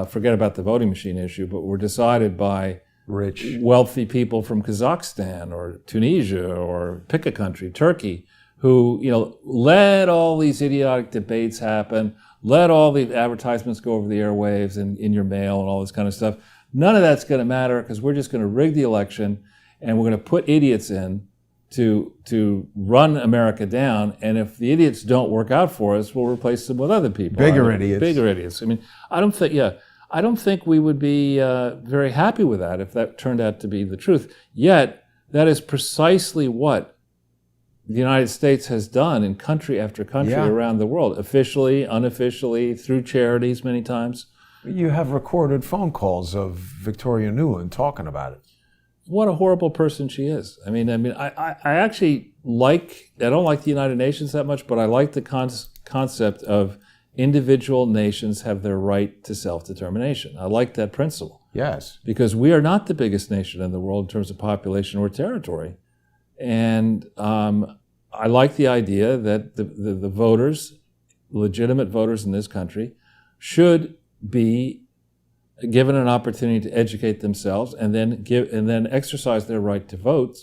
forget about the voting machine issue, but were decided by rich, wealthy people from Kazakhstan or Tunisia or pick a country, Turkey, who let all these idiotic debates happen, let all the advertisements go over the airwaves and in your mail and all this kind of stuff. None of that's going to matter because we're just going to rig the election and we're going to put idiots in to run America down. And if the idiots don't work out for us, we'll replace them with other people. Bigger idiots. I mean, I don't think we would be very happy with that if that turned out to be the truth. Yet, that is precisely what the United States has done in country after country around the world, officially, unofficially, through charities many times. You have recorded phone calls of Victoria Nuland talking about it. What a horrible person she is. I actually I don't like the United Nations that much, but I like the concept of individual nations have their right to self-determination. I like that principle. Yes. Because we are not the biggest nation in the world in terms of population or territory. And I like the idea that the voters, legitimate voters in this country, should be given an opportunity to educate themselves and then exercise their right to vote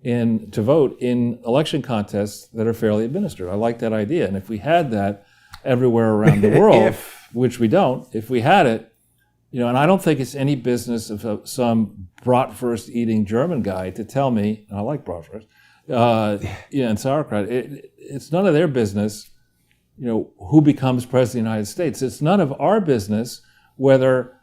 in election contests that are fairly administered. I like that idea. And if we had that everywhere around the world, which we don't, if we had it, and I don't think it's any business of some bratwurst eating German guy to tell me, and I like bratwurst, and sauerkraut. It's none of their business, who becomes president of the United States. It's none of our business whether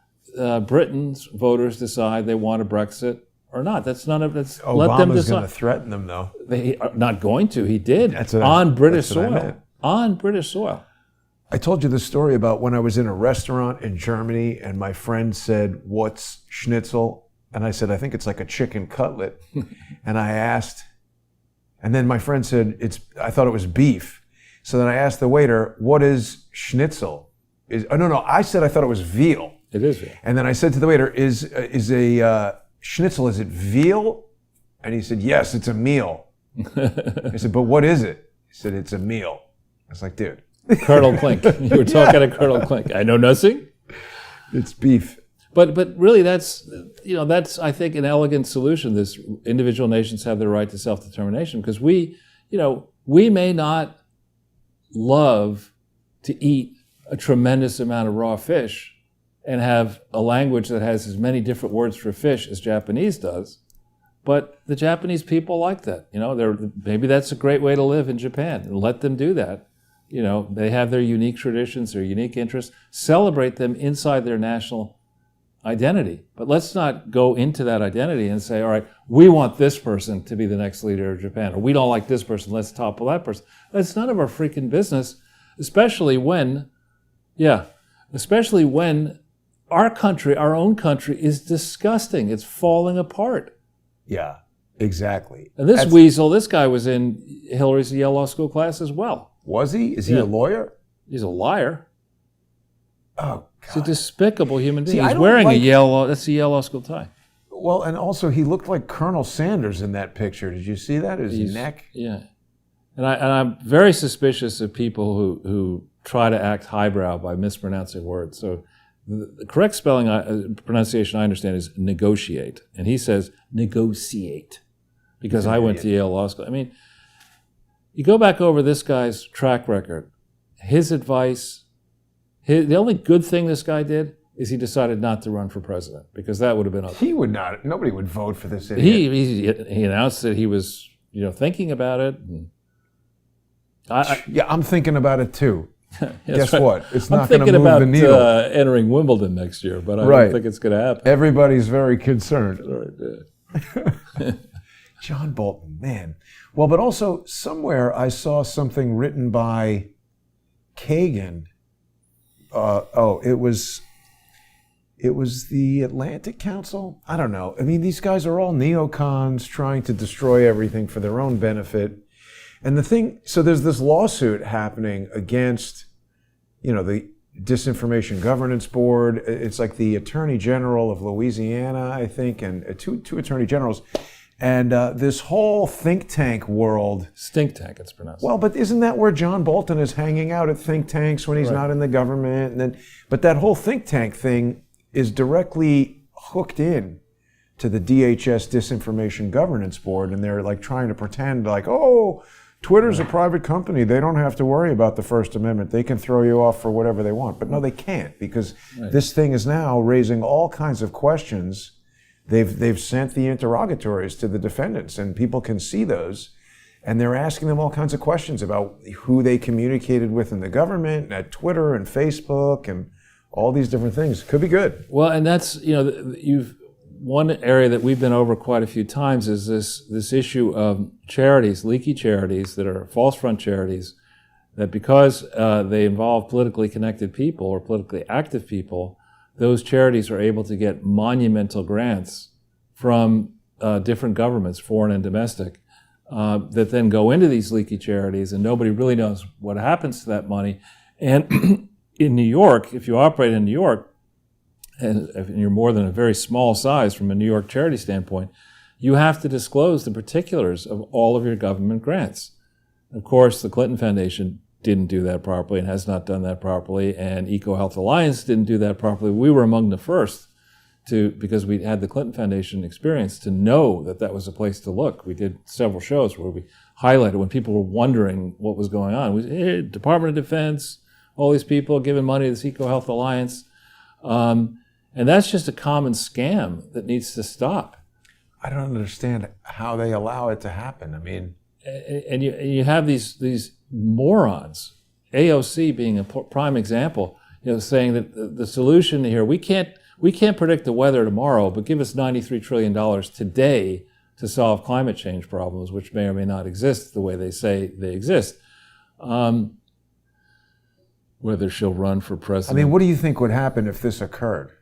Britain's voters decide they want a Brexit or not. That's none of that's. Obama's let them decide. going to threaten them, though. They are not going to. He did That's on British what I soil. meant. On British soil. I told you the story about when I was in a restaurant in Germany and my friend said, "What's schnitzel?" And I said, "I think it's like a chicken cutlet." And I asked, and then my friend said, I thought it was beef. So then I asked the waiter, "What is schnitzel?" No, I said I thought it was veal. It is veal. And then I said to the waiter, is a schnitzel, is it veal? And he said, "Yes, it's a meal." I said, "But what is it?" He said, "It's a meal." I was like, dude. Colonel Klink. You were talking to Colonel Klink. I know nothing. It's beef. But really, that's I think an elegant solution. This individual nations have the right to self-determination because we may not love to eat a tremendous amount of raw fish and have a language that has as many different words for fish as Japanese does. But the Japanese people like that. Maybe that's a great way to live in Japan, and let them do that. They have their unique traditions, their unique interests. Celebrate them inside their national identity. But let's not go into that identity and say, all right, we want this person to be the next leader of Japan, or we don't like this person, let's topple that person. That's none of our freaking business, especially when our country, our own country, is disgusting. It's falling apart. Yeah, exactly. And this guy was in Hillary's Yale Law School class as well. Was he? Is he a lawyer? He's a liar. Oh, God. He's a despicable human being. See, He's wearing that's a Yale Law School tie. Well, and also he looked like Colonel Sanders in that picture. Did you see that? His neck? Yeah. And I'm very suspicious of people who try to act highbrow by mispronouncing words. So the correct pronunciation I understand is negotiate. And he says negotiate because I went to Yale Law School. I mean, you go back over this guy's track record, his advice, the only good thing this guy did is he decided not to run for president because that would have been He would not. Nobody would vote for this idiot. He announced that he was thinking about it. I'm thinking about it too. Guess right. what? It's I'm not going to thinking move about the needle. Entering Wimbledon next year, but I don't think it's going to happen. Everybody's very concerned. Right. John Bolton, man. Well, but also somewhere I saw something written by Kagan. It was the Atlantic Council? I don't know. I mean, these guys are all neocons trying to destroy everything for their own benefit. And so there's this lawsuit happening against, the Disinformation Governance Board. It's like the Attorney General of Louisiana, I think, and two Attorney Generals. And this whole think tank world. Stink tank, it's pronounced. Well, but isn't that where John Bolton is hanging out at think tanks when he's not in the government? But that whole think tank thing is directly hooked in to the DHS Disinformation Governance Board, and they're like trying to pretend like, oh, Twitter's a private company. They don't have to worry about the First Amendment. They can throw you off for whatever they want. But no, they can't, because this thing is now raising all kinds of questions. They've sent the interrogatories to the defendants, and people can see those, and they're asking them all kinds of questions about who they communicated with in the government, at Twitter and Facebook, and all these different things. Could be good. Well, and that's, one area that we've been over quite a few times is this issue of charities, leaky charities that are false front charities, that because they involve politically connected people or politically active people, those charities are able to get monumental grants from different governments, foreign and domestic, that then go into these leaky charities, and nobody really knows what happens to that money. And in New York, if you operate in New York, and if you're more than a very small size from a New York charity standpoint, you have to disclose the particulars of all of your government grants. Of course, the Clinton Foundation didn't do that properly and has not done that properly, and EcoHealth Alliance didn't do that properly. We were among the first because we had the Clinton Foundation experience, to know that that was a place to look. We did several shows where we highlighted when people were wondering what was going on. We said, hey, Department of Defense, all these people giving money to this EcoHealth Alliance. And that's just a common scam that needs to stop. I don't understand how they allow it to happen. I mean, and you have these morons, AOC being a prime example, saying that the solution here, we can't we can't predict the weather tomorrow, but give us $93 trillion today to solve climate change problems, which may or may not exist the way they say they exist. Whether she'll run for president. I mean, what do you think would happen if this occurred?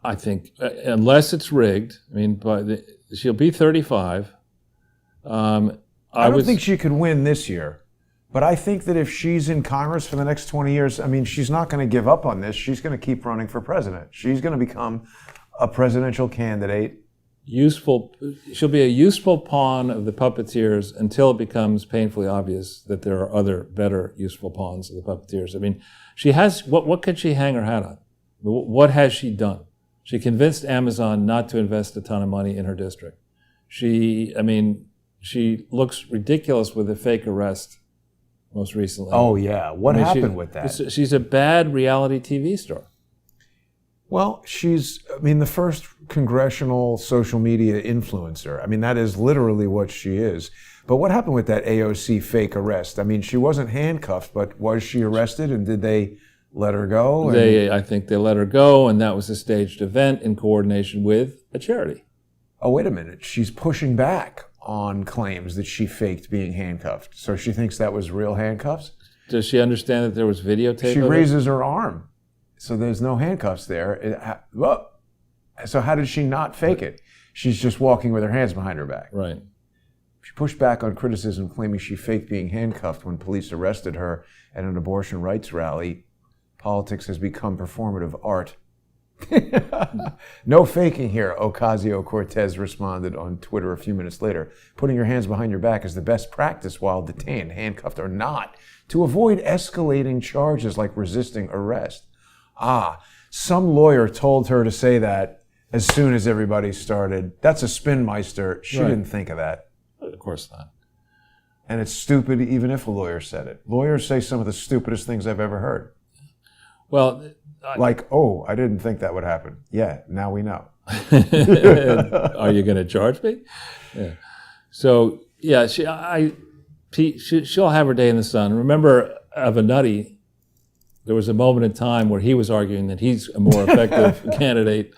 I think, unless it's rigged, I mean, she'll be 35. I don't think she could win this year. But I think that if she's in Congress for the next 20 years, I mean, she's not going to give up on this. She's going to keep running for president. She's going to become a presidential candidate. She'll be a useful pawn of the puppeteers until it becomes painfully obvious that there are other better useful pawns of the puppeteers. I mean, she has, what could she hang her hat on? What has she done? She convinced Amazon not to invest a ton of money in her district. She looks ridiculous with a fake arrest most recently. Oh, yeah. What happened with that? She's a bad reality TV star. Well, she's the first congressional social media influencer. I mean, that is literally what she is. But what happened with that AOC fake arrest? I mean, she wasn't handcuffed, but was she arrested, and did they let her go? I think they let her go, and that was a staged event in coordination with a charity. Oh, wait a minute. She's pushing back on claims that she faked being handcuffed. So she thinks that was real handcuffs? Does she understand that there was videotape? She raises her arm. So there's no handcuffs there. So how did she not fake it? She's just walking with her hands behind her back. Right. She pushed back on criticism claiming she faked being handcuffed when police arrested her at an abortion rights rally. Politics has become performative art. No faking here, Ocasio-Cortez responded on Twitter a few minutes later. Putting your hands behind your back is the best practice while detained, handcuffed or not, to avoid escalating charges like resisting arrest. Some lawyer told her to say that as soon as everybody started. That's a spinmeister. She didn't think of that. Of course not. And it's stupid even if a lawyer said it. Lawyers say some of the stupidest things I've ever heard. Well, I didn't think that would happen. Yeah, now we know. Are you going to charge me? Yeah. So, yeah, she'll have her day in the sun. Remember, Avenatti, there was a moment in time where he was arguing that he's a more effective candidate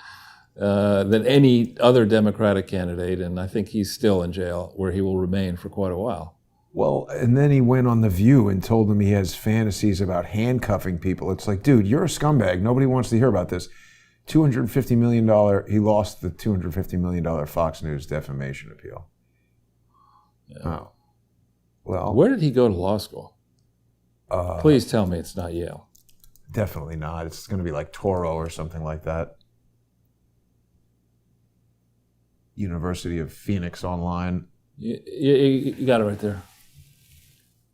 than any other Democratic candidate, and I think he's still in jail, where he will remain for quite a while. Well, and then he went on The View and told them he has fantasies about handcuffing people. It's like, dude, you're a scumbag. Nobody wants to hear about this. $250 million, he lost the $250 million Fox News defamation appeal. Yeah. Oh. Well, where did he go to law school? Please tell me it's not Yale. Definitely not. It's going to be like Toro or something like that. University of Phoenix Online. You got it right there.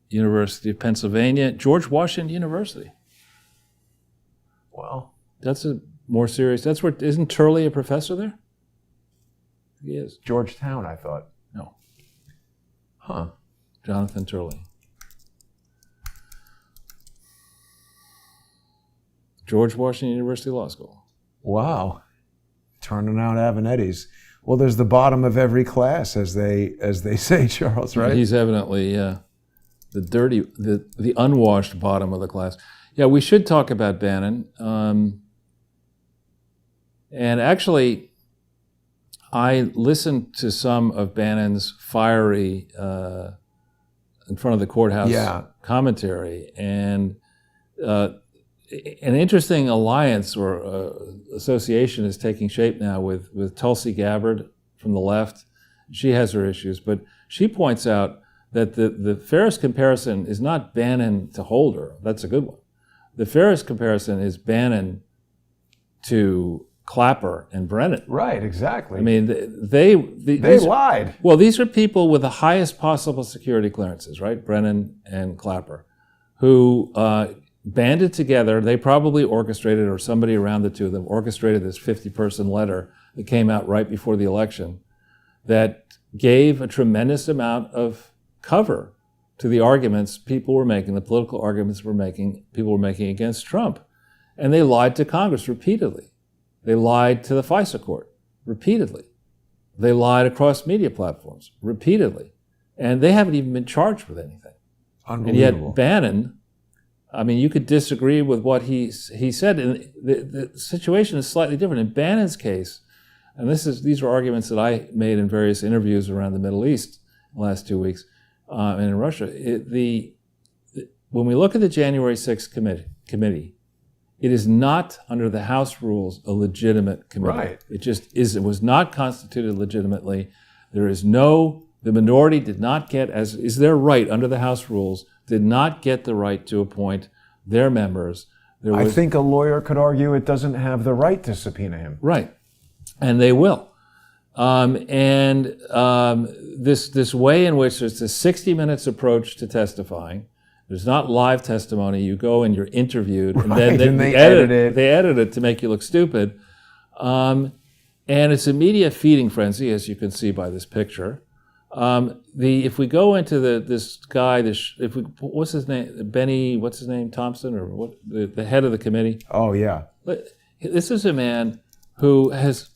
University of Pennsylvania, George Washington University. Well, that's a more serious. That's where isn't Turley a professor there? He is. Georgetown, I thought. No. Huh. Jonathan Turley. George Washington University Law School. Wow. Turning out Avenattis. Well, there's the bottom of every class, as they say, Charles, right? He's evidently the dirty, the unwashed bottom of the class. Yeah, we should talk about Bannon. And actually, I listened to some of Bannon's fiery in front of the courthouse commentary, and an interesting alliance or association is taking shape now with Tulsi Gabbard from the left. She has her issues, but she points out that the fairest comparison is not Bannon to Holder. That's a good one. The fairest comparison is Bannon to Clapper and Brennan. Right, exactly. I mean, they lied. Well, these are people with the highest possible security clearances, right? Brennan and Clapper, who banded together. They probably orchestrated, or somebody around the two of them orchestrated this 50-person letter that came out right before the election that gave a tremendous amount of cover to the arguments people were making, the political arguments people were making against Trump. And they lied to Congress repeatedly. They lied to the FISA court repeatedly. They lied across media platforms repeatedly. And they haven't even been charged with anything. Unbelievable. And yet Bannon I mean, you could disagree with what he said, and the situation is slightly different. In Bannon's case, and these are arguments that I made in various interviews around the Middle East the last 2 weeks, and in Russia. When we look at the January 6th committee, it is not, under the House rules, a legitimate committee. Right. It just is. It was not constituted legitimately. The minority did not get, as is their right under the House rules, did not get the right to appoint their members. I think a lawyer could argue it doesn't have the right to subpoena him. Right. And they will. This way in which there's a 60 minutes approach to testifying. There's not live testimony. You go and you're interviewed, and then they edit it. They edit it to make you look stupid. And it's a media feeding frenzy, as you can see by this picture. If we go into this guy, what's his name? What's his name? Thompson, or what? The head of the committee. Oh yeah. This is a man who has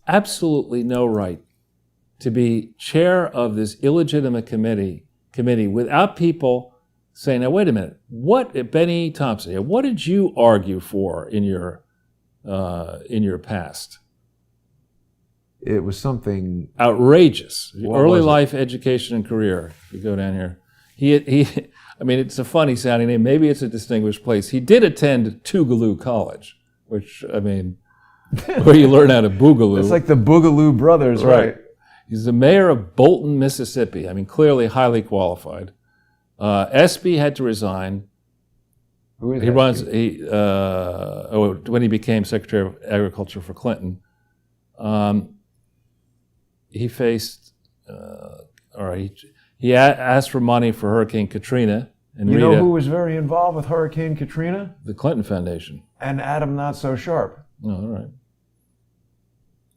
absolutely no right to be chair of this illegitimate committee without people saying, now wait a minute, Benny Thompson, what did you argue for in your past? It was something outrageous. Early life education and career. If you go down here, I mean, it's a funny sounding name. Maybe it's a distinguished place. He did attend Tougaloo College, which, I mean, where you learn how to boogaloo. It's like the Boogaloo Brothers, right? He's the mayor of Bolton, Mississippi. I mean, clearly highly qualified. Espy had to resign. Who is when he became Secretary of Agriculture for Clinton. He faced, he asked for money for Hurricane Katrina. And you know who was very involved with Hurricane Katrina? The Clinton Foundation. And Adam Not So Sharp. Oh, all right.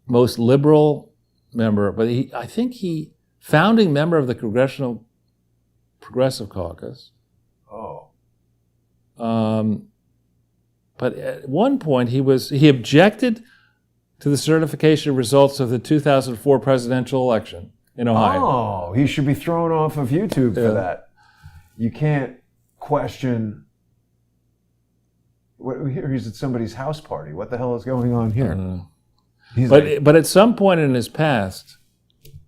Most liberal member, but I think founding member of the Congressional Progressive Caucus. Oh. But at one point he objected to the certification results of the 2004 presidential election in Ohio. Oh, he should be thrown off of YouTube for that. You can't question. Here he's at somebody's house party. What the hell is going on here? But at some point in his past,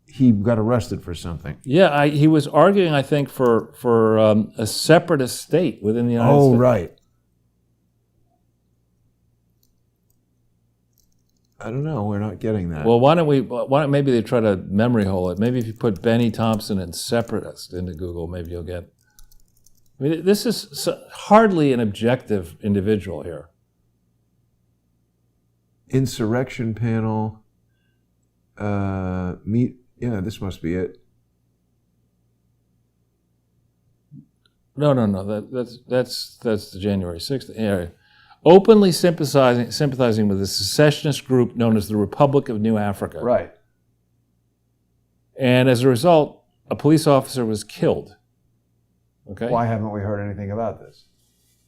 he got arrested for something. Yeah, he was arguing, I think, for a separatist state within the United States. Oh, right. I don't know. We're not getting that. Well, why don't maybe they try to memory hole it? Maybe if you put Benny Thompson and separatist into Google, maybe you'll get. I mean, this is hardly an objective individual here. Insurrection panel. Yeah, this must be it. No. That's the January 6th area. Openly sympathizing with a secessionist group known as the Republic of New Africa. Right. And as a result, a police officer was killed. Okay. Why haven't we heard anything about this?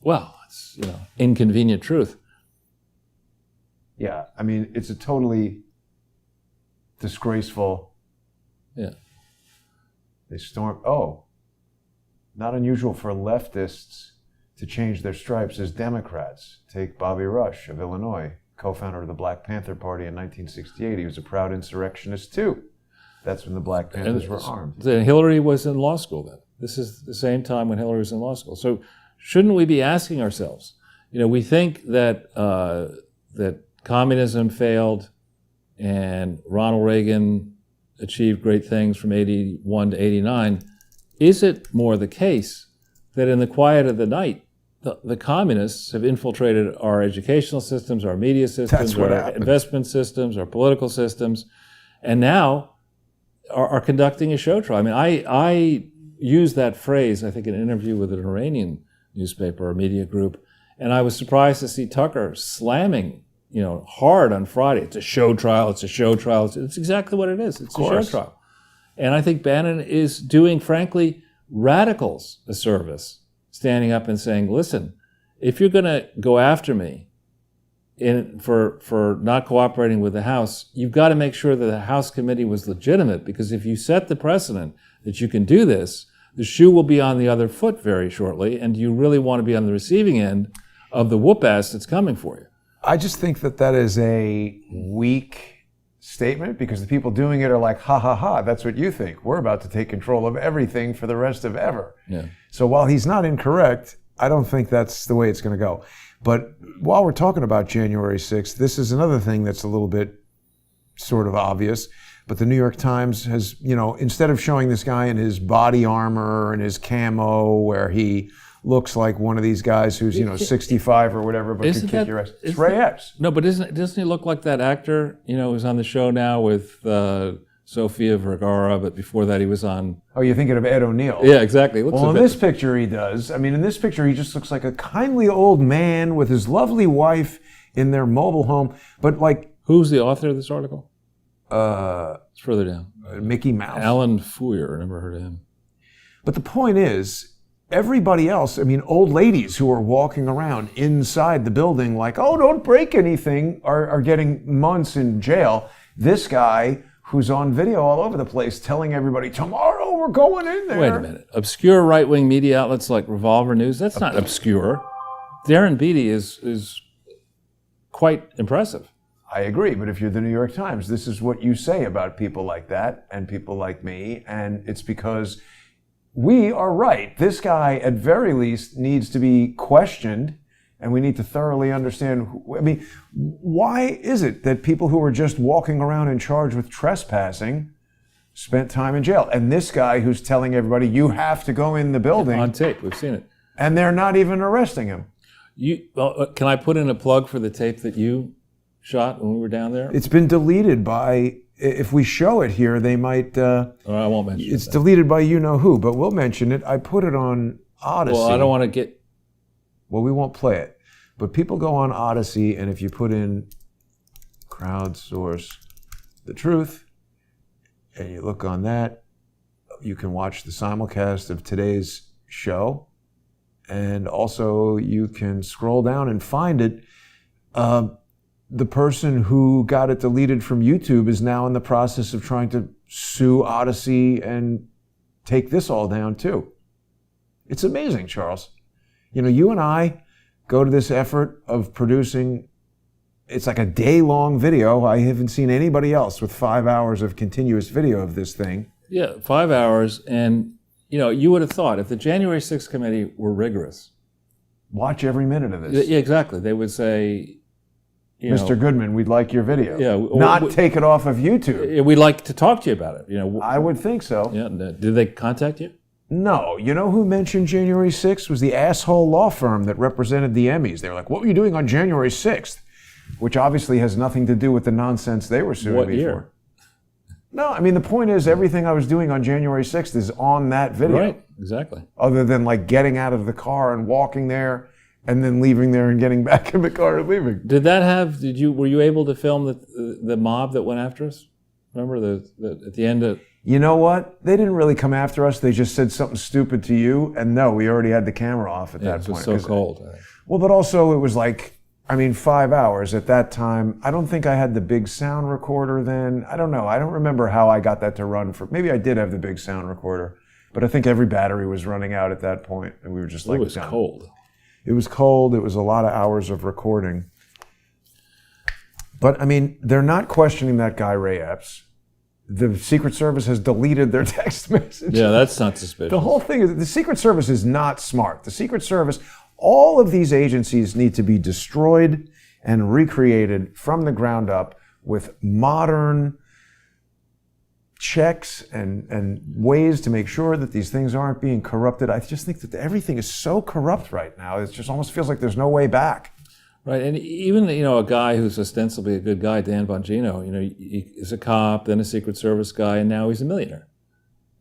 Well, it's inconvenient truth. Yeah, I mean, it's a totally disgraceful. Yeah. They stormed. Oh, not unusual for leftists to change their stripes as Democrats. Take Bobby Rush of Illinois, co-founder of the Black Panther Party in 1968. He was a proud insurrectionist too. That's when the Black Panthers were armed. Hillary was in law school then. This is the same time when Hillary was in law school. So shouldn't we be asking ourselves, we think that that communism failed and Ronald Reagan achieved great things from 81 to 89. Is it more the case that in the quiet of the night, the communists have infiltrated our educational systems, our media systems, our investment systems, our political systems, and now are conducting a show trial? I mean, I used that phrase, I think, in an interview with an Iranian newspaper or media group, and I was surprised to see Tucker slamming, hard on Friday. It's a show trial. It's a show trial. It's exactly what it is. It's a show trial. And I think Bannon is doing, frankly, radicals a service, standing up and saying, listen, if you're going to go after me for not cooperating with the House, you've got to make sure that the House committee was legitimate, because if you set the precedent that you can do this, The shoe will be on the other foot very shortly, and you really want to be on the receiving end of the whoop-ass that's coming for you. I just think that is a weak statement because the people doing it are like, ha ha ha, that's what you think. We're about to take control of everything for the rest of ever. Yeah. So while he's not incorrect, I don't think that's the way it's going to go. But while we're talking about January 6th, this is another thing that's a little bit sort of obvious. But the New York Times has, instead of showing this guy in his body armor and his camo where he looks like one of these guys who's, 65 or whatever, but could kick your ass. It's Ray Epps. No, but doesn't he look like that actor, who's on the show now with Sofia Vergara, but before that he was on... Oh, you're thinking of Ed O'Neill. Yeah, exactly. Well, in this picture he does. I mean, in this picture he just looks like a kindly old man with his lovely wife in their mobile home. But like... Who's the author of this article? It's further down. Mickey Mouse. Alan Feuer, I never heard of him. But the point is, everybody else, old ladies who are walking around inside the building like, oh, don't break anything, are getting months in jail. This guy who's on video all over the place telling everybody, tomorrow we're going in there. Wait a minute. Obscure right-wing media outlets like Revolver News, that's not obscure. Darren Beattie is quite impressive. I agree, but if you're the New York Times, this is what you say about people like that and people like me, and it's because we are right. This guy, at very least, needs to be questioned, and we need to thoroughly understand. Why is it that people who are just walking around in charge with trespassing spent time in jail? And this guy who's telling everybody, you have to go in the building. On tape, we've seen it. And they're not even arresting him. Can I put in a plug for the tape that you shot when we were down there? It's been deleted by... If we show it here, they might... I won't mention it. It's deleted by you-know-who, but we'll mention it. I put it on Odyssey. Well, I don't want to get... Well, we won't play it. But people go on Odyssey, and if you put in Crowdsource the truth, and you look on that, you can watch the simulcast of today's show. And also, you can scroll down and find it. The person who got it deleted from YouTube is now in the process of trying to sue Odyssey and take this all down too. It's amazing, Charles. You and I go to this effort of producing, it's like a day-long video. I haven't seen anybody else with 5 hours of continuous video of this thing. Yeah, 5 hours. And, you would have thought if the January 6th committee were rigorous. Watch every minute of this. Yeah, exactly. They would say... Mr. Goodman, we'd like your video. Yeah, not take it off of YouTube. We'd like to talk to you about it. I would think so. Yeah. Did they contact you? No. You know who mentioned January 6th? Was the asshole law firm that represented the Emmys. They were like, what were you doing on January 6th? Which obviously has nothing to do with the nonsense they were suing me for. No, the point is everything I was doing on January 6th is on that video. Right, exactly. Other than like getting out of the car and walking there and then leaving there and getting back in the car and leaving. Were you able to film the mob that went after us? Remember at the end of... You know what? They didn't really come after us. They just said something stupid to you. And no, we already had the camera off at that point. It was so cold. Well, but also it was like, 5 hours at that time. I don't think I had the big sound recorder then. I don't know. I don't remember how I got that to run for... Maybe I did have the big sound recorder. But I think every battery was running out at that point. And we were just like... It was cold. It was cold. It was a lot of hours of recording. But, they're not questioning that guy, Ray Epps. The Secret Service has deleted their text messages. Yeah, that's not suspicious. The whole thing is, the Secret Service is not smart. The Secret Service, all of these agencies need to be destroyed and recreated from the ground up with modern checks and ways to make sure that these things aren't being corrupted. I just think that everything is so corrupt right now. It just almost feels like there's no way back. Right, and even a guy who's ostensibly a good guy, Dan Bongino, he is a cop, then a Secret Service guy, and now he's a millionaire.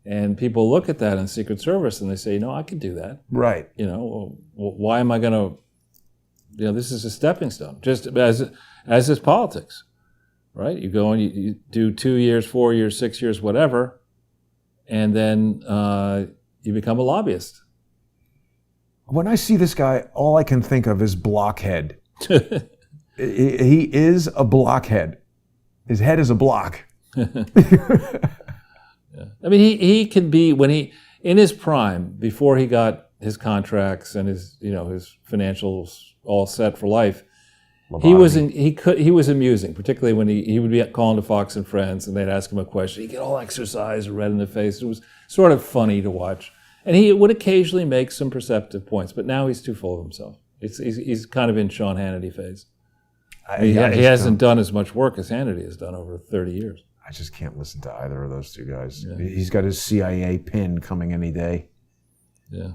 And people look at that in Secret Service and they say, I could do that. Right. Why am I going to? This is a stepping stone, just as is politics. Right? You go and you do 2 years, 4 years, 6 years, whatever, and then you become a lobbyist. When I see this guy, all I can think of is blockhead. He is a blockhead. His head is a block. Yeah. He can be, when in his prime, before he got his contracts and his financials all set for life, he was amusing, particularly when he would be calling to Fox and Friends and they'd ask him a question. He'd get all exercised and red in the face. It was sort of funny to watch. And he would occasionally make some perceptive points, but now he's too full of himself. He's kind of in Sean Hannity phase. He hasn't done as much work as Hannity has done over 30 years. I just can't listen to either of those two guys. Yeah. He's got his CIA pin coming any day. Yeah.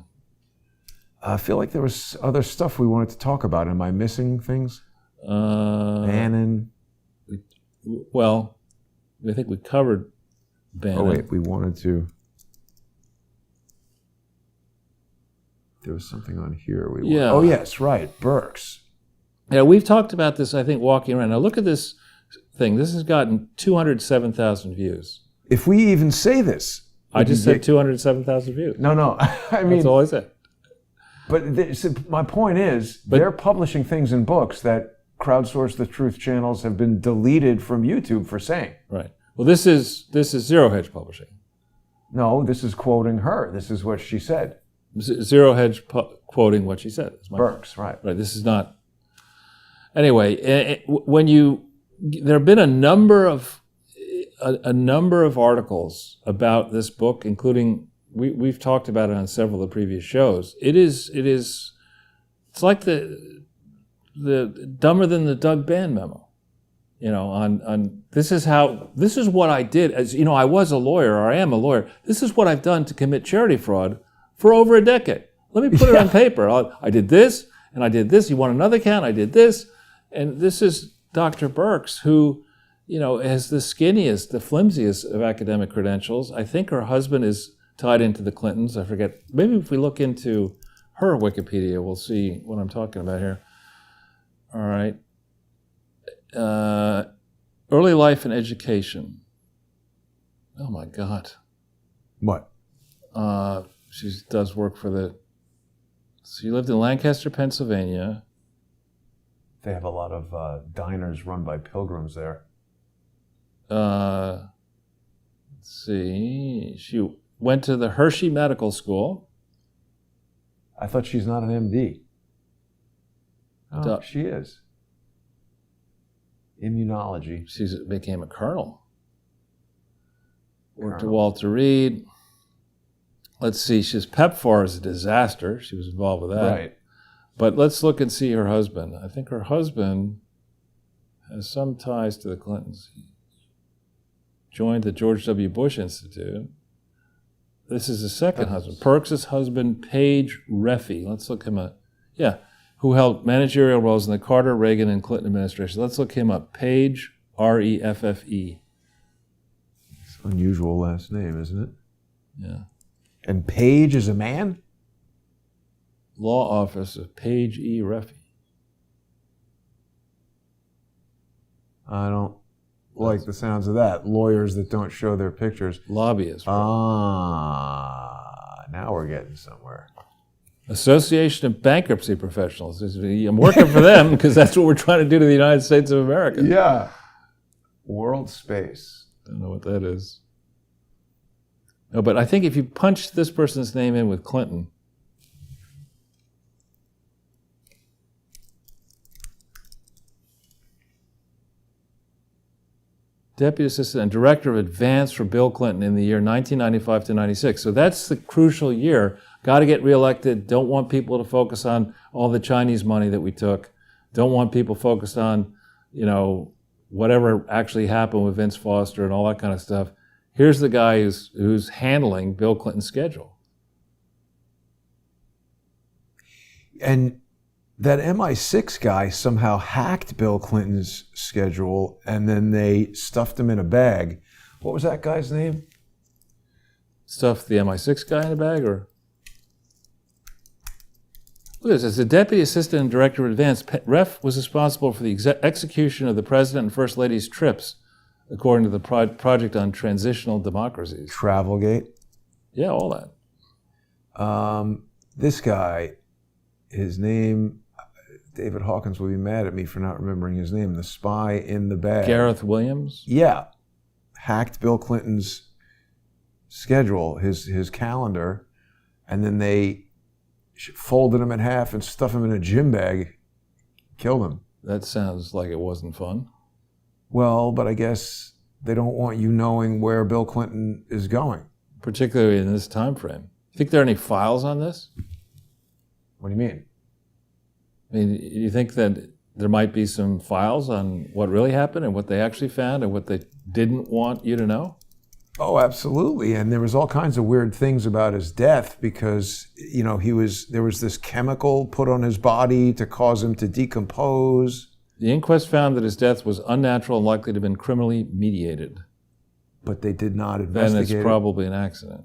I feel like there was other stuff we wanted to talk about. Am I missing things? Bannon. I think we covered Bannon. Oh wait, we wanted to. There was something on here. Oh yes, right, Burks. Yeah, we've talked about this, I think, walking around. Now look at this thing. This has gotten 207,000 views. If we even say this. I just said 207,000 views. No. I mean. That's all I said. But my point is, they're publishing things in books that Crowdsource the Truth channels have been deleted from YouTube for saying. Right. Well, this is Zero Hedge Publishing. No, this is quoting her. This is what she said. Zero Hedge quoting what she said. Burks, right. Right. This is not. Anyway, there have been a number of articles about this book, including we've talked about it on several of the previous shows. It's like the dumber than the Doug Bann memo. On this is what I did. As you know, I was a lawyer, or I am a lawyer. This is what I've done to commit charity fraud for over a decade. Let me put it on paper. I did this, and I did this. You want another count? I did this. And this is Dr. Burks, who, has the skinniest, the flimsiest of academic credentials. I think her husband is tied into the Clintons. I forget. Maybe if we look into her Wikipedia, we'll see what I'm talking about here. All right. Early life and education. Oh, my God. What? She does work for she lived in Lancaster, Pennsylvania. They have a lot of diners run by pilgrims there. Let's see. She went to the Hershey Medical School. I thought she's not an MD. Oh, she is. Immunology. She became a colonel. Worked at Walter Reed. Let's see. She's PEPFAR is a disaster. She was involved with that. Right. But let's look and see her husband. I think her husband has some ties to the Clintons. He joined the George W. Bush Institute. This is his second husband. Perks' husband, Page Reffy. Let's look him up. Yeah, who held managerial roles in the Carter, Reagan, and Clinton administration. Let's look him up. Page, Reffe. It's an unusual last name, isn't it? Yeah. And Page is a man? Law office of Page E. Reffy. I don't like the sounds of that. Lawyers that don't show their pictures. Lobbyists. Right? Now we're getting somewhere. Association of Bankruptcy Professionals. I'm working for them because that's what we're trying to do to the United States of America. Yeah. World Space. Don't know what that is. No, but I think if you punch this person's name in with Clinton, Deputy Assistant and Director of Advance for Bill Clinton in the year 1995 to 96. So that's the crucial year. Got to get reelected. Don't want people to focus on all the Chinese money that we took. Don't want people focused on, whatever actually happened with Vince Foster and all that kind of stuff. Here's the guy who's handling Bill Clinton's schedule. And that MI6 guy somehow hacked Bill Clinton's schedule, and then they stuffed him in a bag. What was that guy's name? Stuffed the MI6 guy in a bag, or? Look at this. As the Deputy Assistant and Director of Advance, Ref was responsible for the execution of the President and First Lady's trips, according to the Project on Transitional Democracies. Travelgate? Yeah, all that. This guy, his name, David Hawkins will be mad at me for not remembering his name, the spy in the bag. Gareth Williams? Yeah. Hacked Bill Clinton's schedule, his calendar, and then they folded him in half and stuffed him in a gym bag, killed him. That sounds like it wasn't fun. Well, but I guess they don't want you knowing where Bill Clinton is going. Particularly in this time frame. Think there are any files on this? What do you mean? I mean, you think that there might be some files on what really happened and what they actually found and what they didn't want you to know? Oh, absolutely. And there was all kinds of weird things about his death because, you know, there was this chemical put on his body to cause him to decompose. The inquest found that his death was unnatural and likely to have been criminally mediated. But they did not investigate. Then it's probably an accident.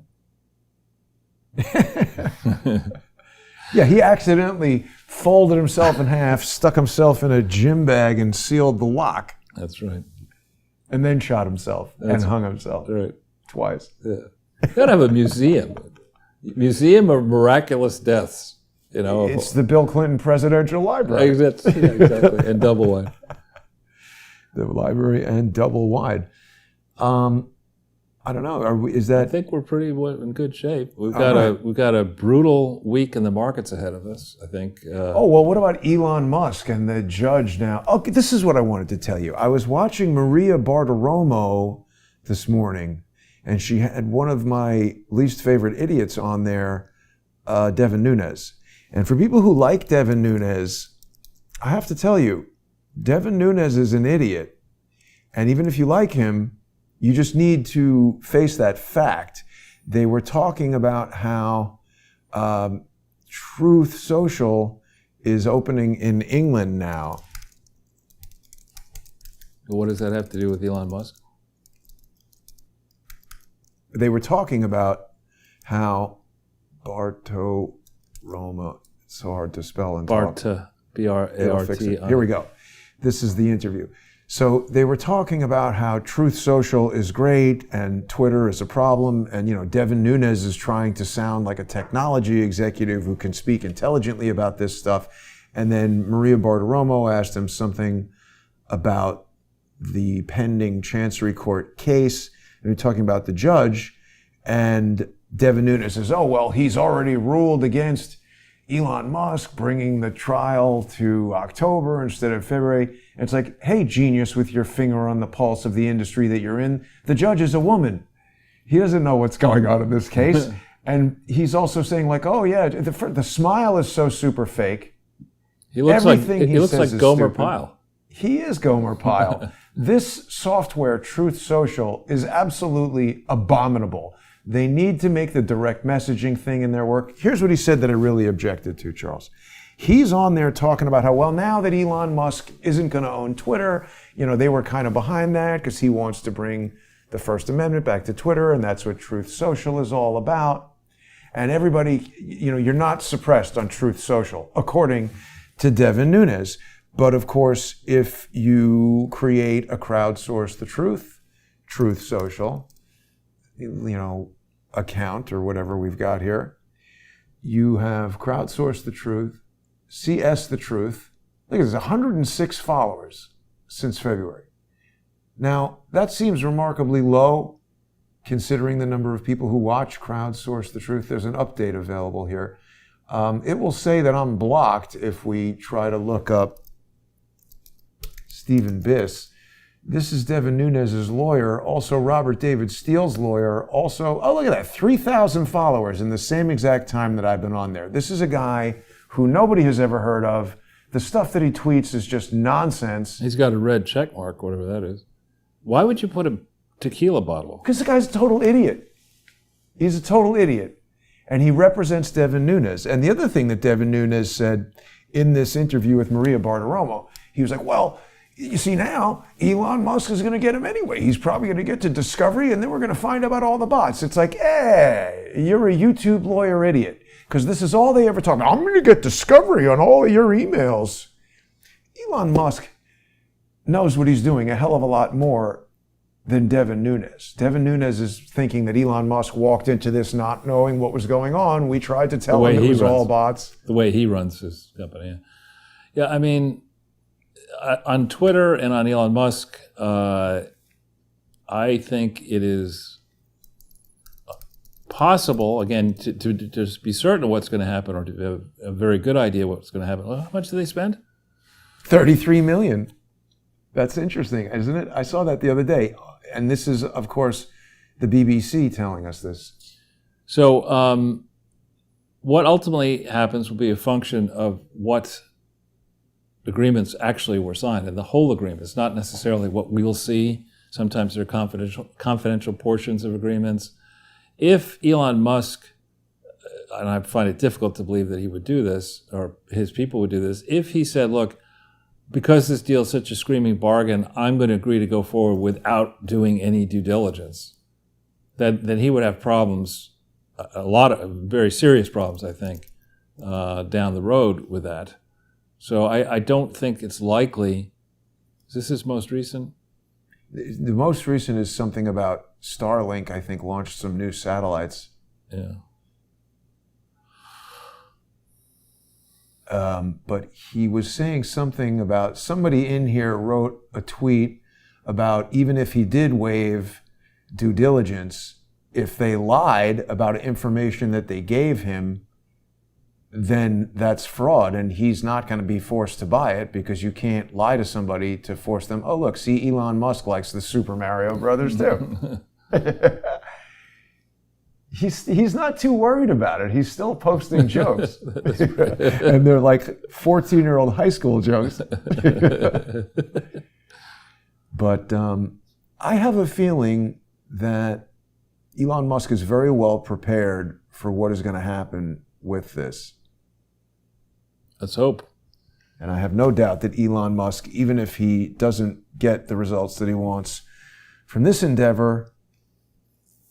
Yeah, he accidentally folded himself in half, stuck himself in a gym bag, and sealed the lock. That's right. And then shot himself and hung himself. Right. Twice. Yeah. You gotta have a museum. Museum of miraculous deaths. You know. It's the Bill Clinton Presidential Library. Exactly. And double wide. The library and double wide. I don't know. I think we're pretty in good shape. We've got a brutal week in the markets ahead of us, I think. What about Elon Musk and the judge now? Okay, this is what I wanted to tell you. I was watching Maria Bartiromo this morning, and she had one of my least favorite idiots on there, Devin Nunes. And for people who like Devin Nunes, I have to tell you, Devin Nunes is an idiot. And even if you like him, you just need to face that fact. They were talking about how Truth Social is opening in England now. What does that have to do with Elon Musk? They were talking about how Bartiromo, it's so hard to spell and talk. B-R-A-R-T. Here we go. This is the interview. So they were talking about how Truth Social is great and Twitter is a problem. And, you know, Devin Nunes is trying to sound like a technology executive who can speak intelligently about this stuff. And then Maria Bartiromo asked him something about the pending Chancery Court case. They were talking about the judge. And Devin Nunes says, oh, well, he's already ruled against Elon Musk bringing the trial to October instead of February. And it's like, hey, genius with your finger on the pulse of the industry that you're in. The judge is a woman. He doesn't know what's going on in this case. And he's also saying like, oh, yeah, the smile is so super fake. He looks like Gomer Pyle. He is Gomer Pyle. This software, Truth Social, is absolutely abominable. They need to make the direct messaging thing in their work. Here's what he said that I really objected to, Charles. He's on there talking about how, well, now that Elon Musk isn't going to own Twitter, you know, they were kind of behind that because he wants to bring the First Amendment back to Twitter, and that's what Truth Social is all about. And everybody, you know, you're not suppressed on Truth Social, according to Devin Nunes. But of course, if you create a Crowdsource the Truth Social, you know, account or whatever we've got here, you have Crowdsource the Truth, CS the Truth. Look, there's 106 followers since February. Now, that seems remarkably low considering the number of people who watch Crowdsource the Truth. There's an update available here. It will say that I'm blocked if we try to look up Stephen Biss. This is Devin Nunes' lawyer, also Robert David Steele's lawyer, also, oh, look at that, 3,000 followers in the same exact time that I've been on there. This is a guy who nobody has ever heard of. The stuff that he tweets is just nonsense. He's got a red check mark, whatever that is. Why would you put a tequila bottle? Because the guy's a total idiot. He's a total idiot. And he represents Devin Nunes. And the other thing that Devin Nunes said in this interview with Maria Bartiromo, he was like, well, you see now, Elon Musk is going to get him anyway. He's probably going to get to Discovery, and then we're going to find out about all the bots. It's like, hey, you're a YouTube lawyer idiot. Because this is all they ever talk about. I'm going to get Discovery on all of your emails. Elon Musk knows what he's doing a hell of a lot more than Devin Nunes. Devin Nunes is thinking that Elon Musk walked into this not knowing what was going on. We tried to tell him it was all bots. The way he runs his company. Yeah, I mean, on Twitter and on Elon Musk, I think it is possible, again, to be certain of what's going to happen or to have a very good idea what's going to happen. Well, how much do they spend? $33 million. That's interesting, isn't it? I saw that the other day. And this is, of course, the BBC telling us this. So what ultimately happens will be a function of what agreements actually were signed, and the whole agreement. It's not necessarily what we'll see. Sometimes there are confidential portions of agreements. If Elon Musk, and I find it difficult to believe that he would do this, or his people would do this, if he said, look, because this deal is such a screaming bargain, I'm going to agree to go forward without doing any due diligence, then he would have problems, a lot of very serious problems, I think, down the road with that. So I don't think it's likely. Is this his most recent? The most recent is something about Starlink, I think, launched some new satellites. Yeah. But he was saying something about, somebody in here wrote a tweet about even if he did waive due diligence, if they lied about information that they gave him, then that's fraud, and he's not going to be forced to buy it because you can't lie to somebody to force them. Oh, look, see, Elon Musk likes the Super Mario Brothers too. He's not too worried about it. He's still posting jokes. And they're like 14-year-old high school jokes. But I have a feeling that Elon Musk is very well prepared for what is going to happen with this. Let's hope. And I have no doubt that Elon Musk, even if he doesn't get the results that he wants from this endeavor,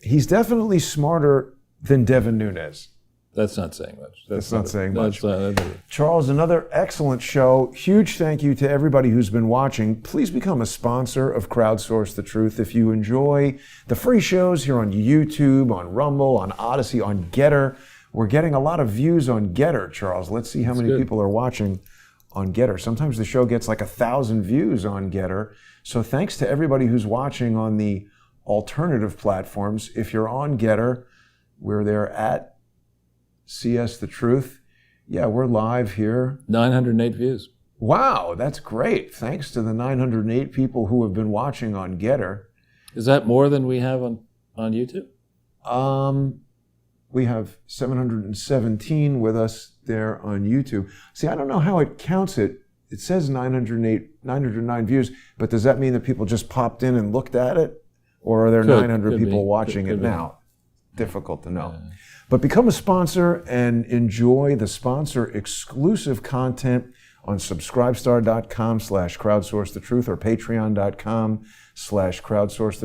he's definitely smarter than Devin Nunes. That's not saying much. That's not saying much. That's Charles, another excellent show. Huge thank you to everybody who's been watching. Please become a sponsor of Crowdsource the Truth. If you enjoy the free shows here on YouTube, on Rumble, on Odyssey, on Getter. We're getting a lot of views on Getter, Charles. Let's see how many people are watching on Getter. Sometimes the show gets like 1,000 views on Getter. So thanks to everybody who's watching on the alternative platforms. If you're on Getter, we're there at CS The Truth. Yeah, we're live here. 908 views. Wow, that's great. Thanks to the 908 people who have been watching on Getter. Is that more than we have on YouTube? We have 717 with us there on YouTube. See, I don't know how it counts it. It says 909 views, but does that mean that people just popped in and looked at it? Or are there 900 people watching it now? Difficult to know. But become a sponsor and enjoy the sponsor-exclusive content on subscribestar.com/crowdsourcethetruth or patreon.com/crowdsourcethetruth.